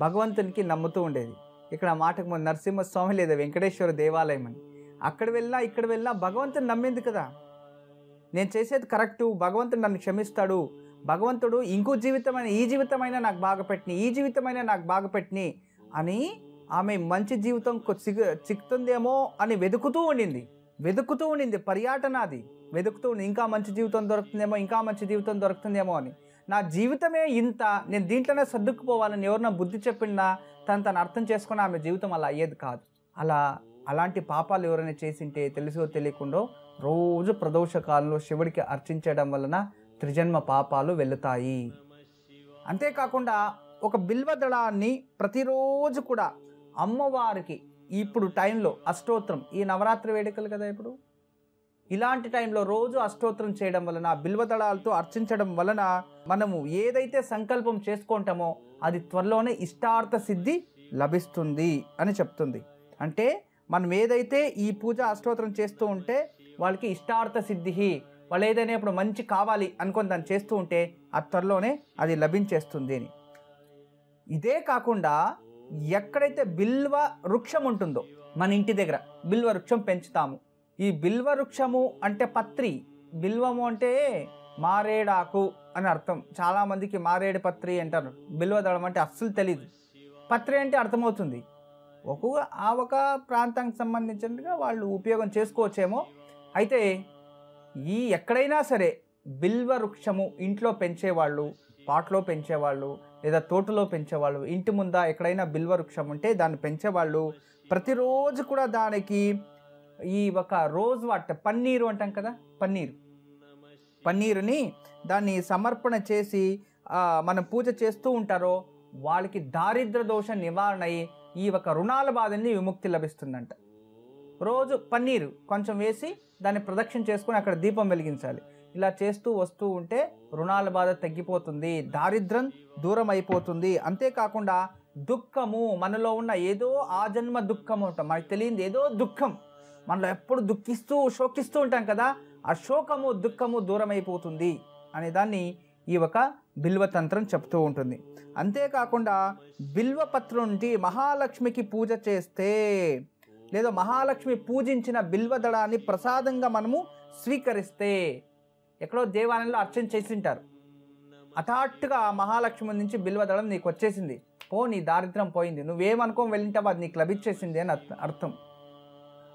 భగవంతునికి నమ్ముతూ ఉండేది. ఇక్కడ మాటకు ముందు నరసింహస్వామి లేదా వెంకటేశ్వర దేవాలయం అని అక్కడ వెళ్ళినా ఇక్కడ వెళ్ళినా భగవంతుని నమ్మింది కదా. నేను చేసేది కరెక్టు, భగవంతుడు నన్ను క్షమిస్తాడు, భగవంతుడు ఇంకో జీవితమైన ఈ జీవితమైనా నాకు బాగా పెట్టిని, ఈ జీవితమైనా నాకు బాగా పెట్టిని అని ఆమె మంచి జీవితం చిక్కుతుందేమో అని వెతుకుతూ ఉండింది. పర్యటన అది వెతుకుతూ ఉండి ఇంకా మంచి జీవితం దొరుకుతుందేమో అని. నా జీవితమే ఇంత, నేను దీంట్లోనే సర్దుకుపోవాలని ఎవరన్నా బుద్ధి చెప్పినా తను అర్థం చేసుకుని ఆమె జీవితం అలా అయ్యేది కాదు. అలాంటి పాపాలు ఎవరైనా చేసింటే తెలుసో తెలియకుండా రోజు ప్రదోష కాలంలో శివుడికి అర్చించడం వలన 3 జన్మ పాపాలు వెళుతాయి. అంతేకాకుండా ఒక బిల్వదళాన్ని ప్రతిరోజు కూడా అమ్మవారికి ఇప్పుడు టైంలో అష్టోత్తరం, ఈ నవరాత్రి వేడుకలు కదా ఇప్పుడు, ఇలాంటి టైంలో రోజు అష్టోత్తరం చేయడం వలన, బిల్వదళాలతో అర్చించడం వలన మనము ఏదైతే సంకల్పం చేసుకుంటామో అది త్వరలోనే ఇష్టార్థ సిద్ధి లభిస్తుంది అని చెప్తుంది. అంటే మనం ఏదైతే ఈ పూజ అష్టోత్తరం చేస్తూ ఉంటే వాళ్ళకి ఇష్టార్థ సిద్ధి, వాళ్ళు ఏదైనా ఇప్పుడు మంచి కావాలి అనుకొని దాన్ని చేస్తూ ఉంటే ఆ త్వరలోనే అది లభించేస్తుంది అని. ఇదే కాకుండా ఎక్కడైతే బిల్వ వృక్షం ఉంటుందో మన ఇంటి దగ్గర బిల్వ వృక్షం పెంచుతాము. ఈ బిల్వ వృక్షము అంటే పత్రి, బిల్వము అంటే మారేడాకు అని అర్థం. చాలామందికి మారేడు పత్రి అంటారు, బిల్వదళం అంటే అస్సలు తెలియదు. పత్రి అంటే అర్థమవుతుంది, ఒక ప్రాంతానికి సంబంధించినట్టుగా వాళ్ళు ఉపయోగం చేసుకోవచ్చేమో. అయితే ఈ ఎక్కడైనా సరే బిల్వ వృక్షము ఇంట్లో పెంచేవాళ్ళు, పాట్లో పెంచేవాళ్ళు లేదా తోటలో పెంచేవాళ్ళు, ఇంటి ముందా ఎక్కడైనా బిల్వ వృక్షం ఉంటే దాన్ని పెంచేవాళ్ళు ప్రతిరోజు కూడా దానికి ఈ ఒక రోజ్ వాటర్, పన్నీరు అంటాం కదా, పన్నీరుని దాన్ని సమర్పణ చేసి మనం పూజ చేస్తూ ఉంటారో వాళ్ళకి దారిద్ర దోష నివారణ అయ్యి ఈ ఒక రుణాల బాధని విముక్తి లభిస్తుందంట. రోజు పన్నీరు కొంచెం వేసి దాన్ని ప్రదక్షిణ చేసుకొని అక్కడ దీపం వెలిగించాలి. ఇలా చేస్తూ వస్తూ ఉంటే రుణాల బాధ తగ్గిపోతుంది, దారిద్ర్యం దూరం అయిపోతుంది. అంతేకాకుండా దుఃఖము, మనలో ఉన్న ఏదో ఆ జన్మ దుఃఖం ఉంటాం, మనకు తెలియదు ఏదో దుఃఖం, మనలో ఎప్పుడు దుఃఖిస్తూ శోకిస్తూ ఉంటాం కదా, ఆ శోకము దుఃఖము దూరం అయిపోతుంది అనే దాన్ని ఈ ఒక బిల్వతంత్రం చెప్తూ ఉంటుంది. అంతేకాకుండా బిల్వపత్రం నుండి మహాలక్ష్మికి పూజ చేస్తే లేదా మహాలక్ష్మి పూజించిన బిల్వదళాన్ని ప్రసాదంగా మనము స్వీకరిస్తే, ఎక్కడో దేవాలయంలో అర్చన చేసింటారు, హఠాత్తుగా మహాలక్ష్మి నుంచి బిల్వదళం నీకు వచ్చేసింది, నీ దారిద్ర్యం పోయింది, నువ్వేమనుకో వెళ్ళింటావో అది నీకు లభించేసింది అని అర్థం.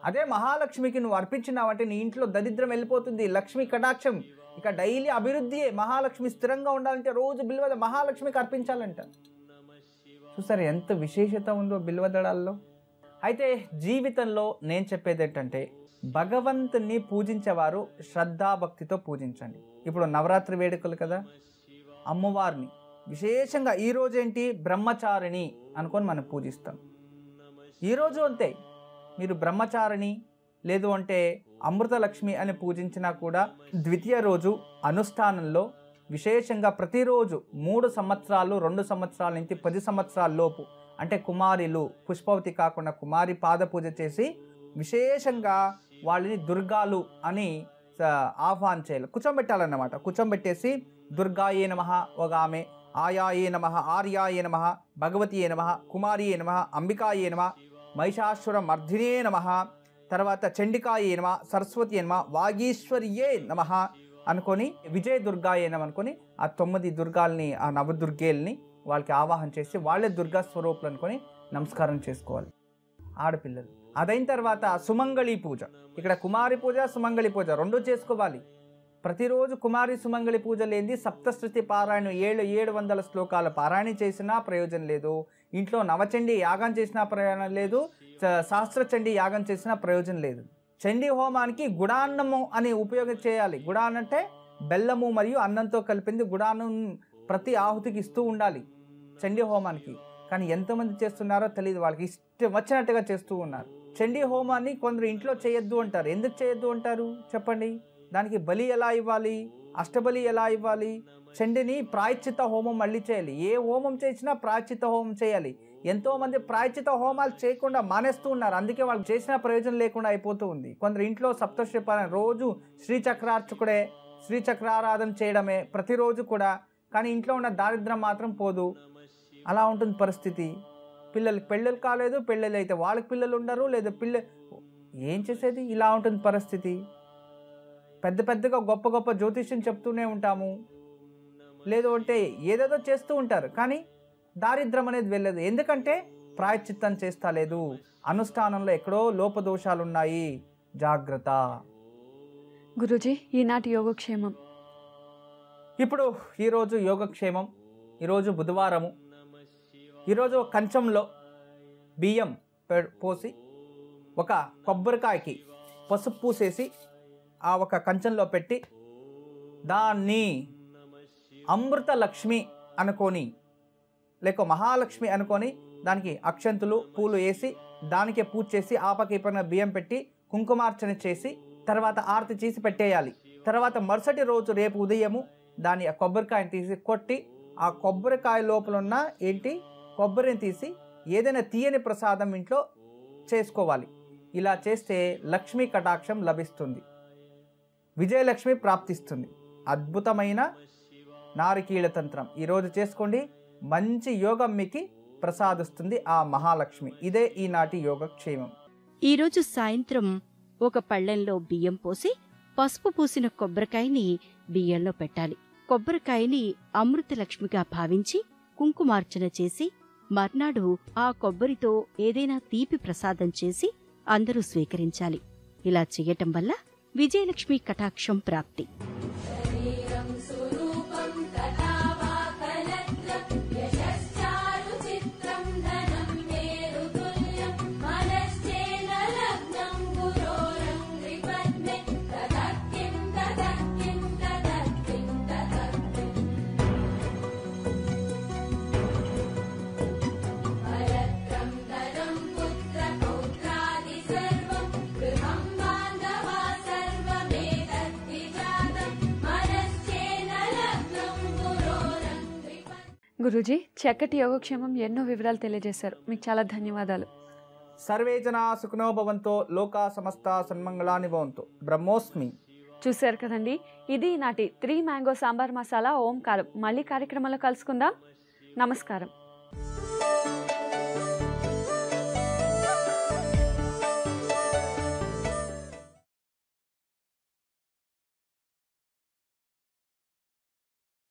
అదే మహాలక్ష్మికి నువ్వు అర్పించినావంటే నీ ఇంట్లో దరిద్రం వెళ్ళిపోతుంది, లక్ష్మి కటాక్షం, ఇక డైలీ అభివృద్ధి. మహాలక్ష్మి స్థిరంగా ఉండాలంటే రోజు బిల్వద మహాలక్ష్మికి అర్పించాలంట. చూసారు ఎంత విశేషత ఉందో బిల్వదళాల్లో. అయితే జీవితంలో నేను చెప్పేది ఏంటంటే భగవంతుని పూజించేవారు శ్రద్ధాభక్తితో పూజించండి. ఇప్పుడు నవరాత్రి వేడుకలు కదా, అమ్మవారిని విశేషంగా ఈరోజు ఏంటి బ్రహ్మచారిణి అనుకొని మనం పూజిస్తాం. ఈరోజు అంతే, మీరు బ్రహ్మచారిణి లేదు అంటే అమృతలక్ష్మి అని పూజించినా కూడా ద్వితీయ రోజు అనుష్ఠానంలో విశేషంగా ప్రతిరోజు 3 సంవత్సరాలు 2 సంవత్సరాల నుంచి 10 సంవత్సరాల లోపు అంటే కుమారిలు, పుష్పవతి కాకుండా కుమారి పాద పూజ చేసి విశేషంగా వాళ్ళని దుర్గాలు అని ఆహ్వానం చేయాలి, కూర్చోబెట్టాలన్నమాట. కూర్చోబెట్టేసి దుర్గాయే నమః ఒక ఆమె, ఆయాయే నమః, ఆర్యాయే నమః, భగవతియే నమః, కుమారియే నమః, అంబికాయే నమః, మహిషాసుర మర్దినే నమః, తర్వాత చండికాయే నమః, సరస్వతి నమః, వాగీశ్వర్యే నమః అనుకొని విజయ దుర్గాయే నమః అనుకొని ఆ 9 దుర్గాల్ని, ఆ నవదుర్గేల్ని వాళ్ళకి ఆవాహన చేసి వాళ్ళే దుర్గా స్వరూపులు అనుకొని నమస్కారం చేసుకోవాలి ఆడపిల్లలు. అదైన తర్వాత సుమంగళి పూజ, ఇక్కడ కుమారి పూజ సుమంగళి పూజ 2 చేసుకోవాలి. ప్రతిరోజు కుమారి సుమంగళి పూజ లేనిది సప్తశృతి పారాయణ 700 శ్లోకాల పారాయణ చేసినా ప్రయోజనం లేదు, ఇంట్లో నవచండీ యాగం చేసినా ప్రయోజనం లేదు, సహస్రచండీ యాగం చేసినా ప్రయోజనం లేదు. చండీ హోమానికి గుడాన్నము అని ఉపయోగం చేయాలి. గుడాన్నం అంటే బెల్లము మరియు అన్నంతో కలిపింది. గుడాన్నం ప్రతి ఆహుతికి ఇస్తూ ఉండాలి చండీ హోమానికి. కానీ ఎంతమంది చేస్తున్నారో తెలియదు, వాళ్ళకి ఇష్టం వచ్చినట్టుగా చేస్తూ ఉన్నారు. చండీ హోమాన్ని కొందరు ఇంట్లో చేయొద్దు అంటారు. ఎందుకు చేయొద్దు అంటారు చెప్పండి? దానికి బలి ఎలా ఇవ్వాలి, అష్టబలి ఎలా ఇవ్వాలి? చండిని ప్రాయశ్చిత హోమం మళ్ళీ చేయాలి. ఏ హోమం చేసినా ప్రాయశ్చిత హోమం చేయాలి. ఎంతోమంది ప్రాయశ్చిత హోమాలు చేయకుండా మానేస్తూ ఉన్నారు, అందుకే వాళ్ళు చేసిన ప్రయోజనం లేకుండా అయిపోతూ ఉంది. కొందరు ఇంట్లో సప్తశ్రీ పారాయణ రోజు శ్రీచక్రార్చకుడే, శ్రీచక్రారాధన చేయడమే ప్రతిరోజు కూడా, కానీ ఇంట్లో ఉన్న దారిద్ర్యం మాత్రం పోదు. అలా ఉంటుంది పరిస్థితి. పిల్లలకి పెళ్ళిళ్ళు కాలేదు, పెళ్ళిళ్ళు అయితే వాళ్ళకి పిల్లలు ఉండరు, లేదా ఏం చేసేది? ఇలా ఉంటుంది పరిస్థితి. పెద్దగా గొప్ప జ్యోతిష్యం చెప్తూనే ఉంటాము, లేదు అంటే ఏదేదో చేస్తూ ఉంటారు, కానీ దారిద్ర్యం అనేది వెళ్ళదు. ఎందుకంటే ప్రాయశ్చిత్తం చేస్తా లేదు, అనుష్ఠానంలో ఎక్కడో లోపదోషాలు ఉన్నాయి. జాగ్రత్త. గురూజీ, ఈనాటి యోగక్షేమం. ఇప్పుడు ఈరోజు యోగక్షేమం. ఈరోజు బుధవారము. ఈరోజు కంచంలో బియ్యం పోసి ఒక కొబ్బరికాయకి పసుపు పూసేసి ఆ ఒక కంచంలో పెట్టి దాన్ని అమృత లక్ష్మి అనుకొని లేక మహాలక్ష్మి అనుకొని దానికి అక్షంతులు పూలు వేసి దానికే పూజ చేసి ఆపకీపన బియ్యం పెట్టి కుంకుమార్చన చేసి తర్వాత ఆరతి చేసి పెట్టేయాలి. తర్వాత మరుసటి రోజు రేపు ఉదయము దాని ఆ కొబ్బరికాయని తీసి కొట్టి ఆ కొబ్బరికాయ లోపల ఉన్న కొబ్బరిని తీసి ఏదైనా తీయని ప్రసాదం ఇంట్లో చేసుకోవాలి. ఇలా చేస్తే లక్ష్మీ కటాక్షం లభిస్తుంది, విజయలక్ష్మి ప్రాప్తిస్తుంది. అద్భుతమైన నారికీళ తంత్రం ఈరోజు చేసుకోండి, మంచి యోగం మీకు ప్రసాదిస్తుంది ఆ మహాలక్ష్మి. ఇదే ఈనాటి యోగక్షేమం. ఈరోజు సాయంత్రం ఒక పళ్ళెంలో బియ్యం పోసి పసుపు పూసిన కొబ్బరికాయని బియ్యంలో పెట్టాలి. కొబ్బరికాయని అమృతలక్ష్మిగా భావించి కుంకుమార్చన చేసి మర్నాడు ఆ కొబ్బరితో ఏదైనా తీపి ప్రసాదం చేసి అందరూ స్వీకరించాలి. ఇలా చెయ్యటం వల్ల విజయలక్ష్మి కటాక్షం ప్రాప్తి. గురూజీ, చక్కటి యోగక్షేమం ఎన్నో వివరాలు తెలియజేశారు. మీకు చాలా ధన్యవాదాలు. సర్వే జనా సుఖినో భవంతో లోకా సమస్త సన్మంగళాని భవంతో. బ్రహ్మోస్మి. చూశారు కదండి, ఇది నాటి 3 మ్యాంగో సాంబార్ మసాలా ఓంకారం. మళ్ళీ కార్యక్రమంలో కలుసుకుందాం. నమస్కారం.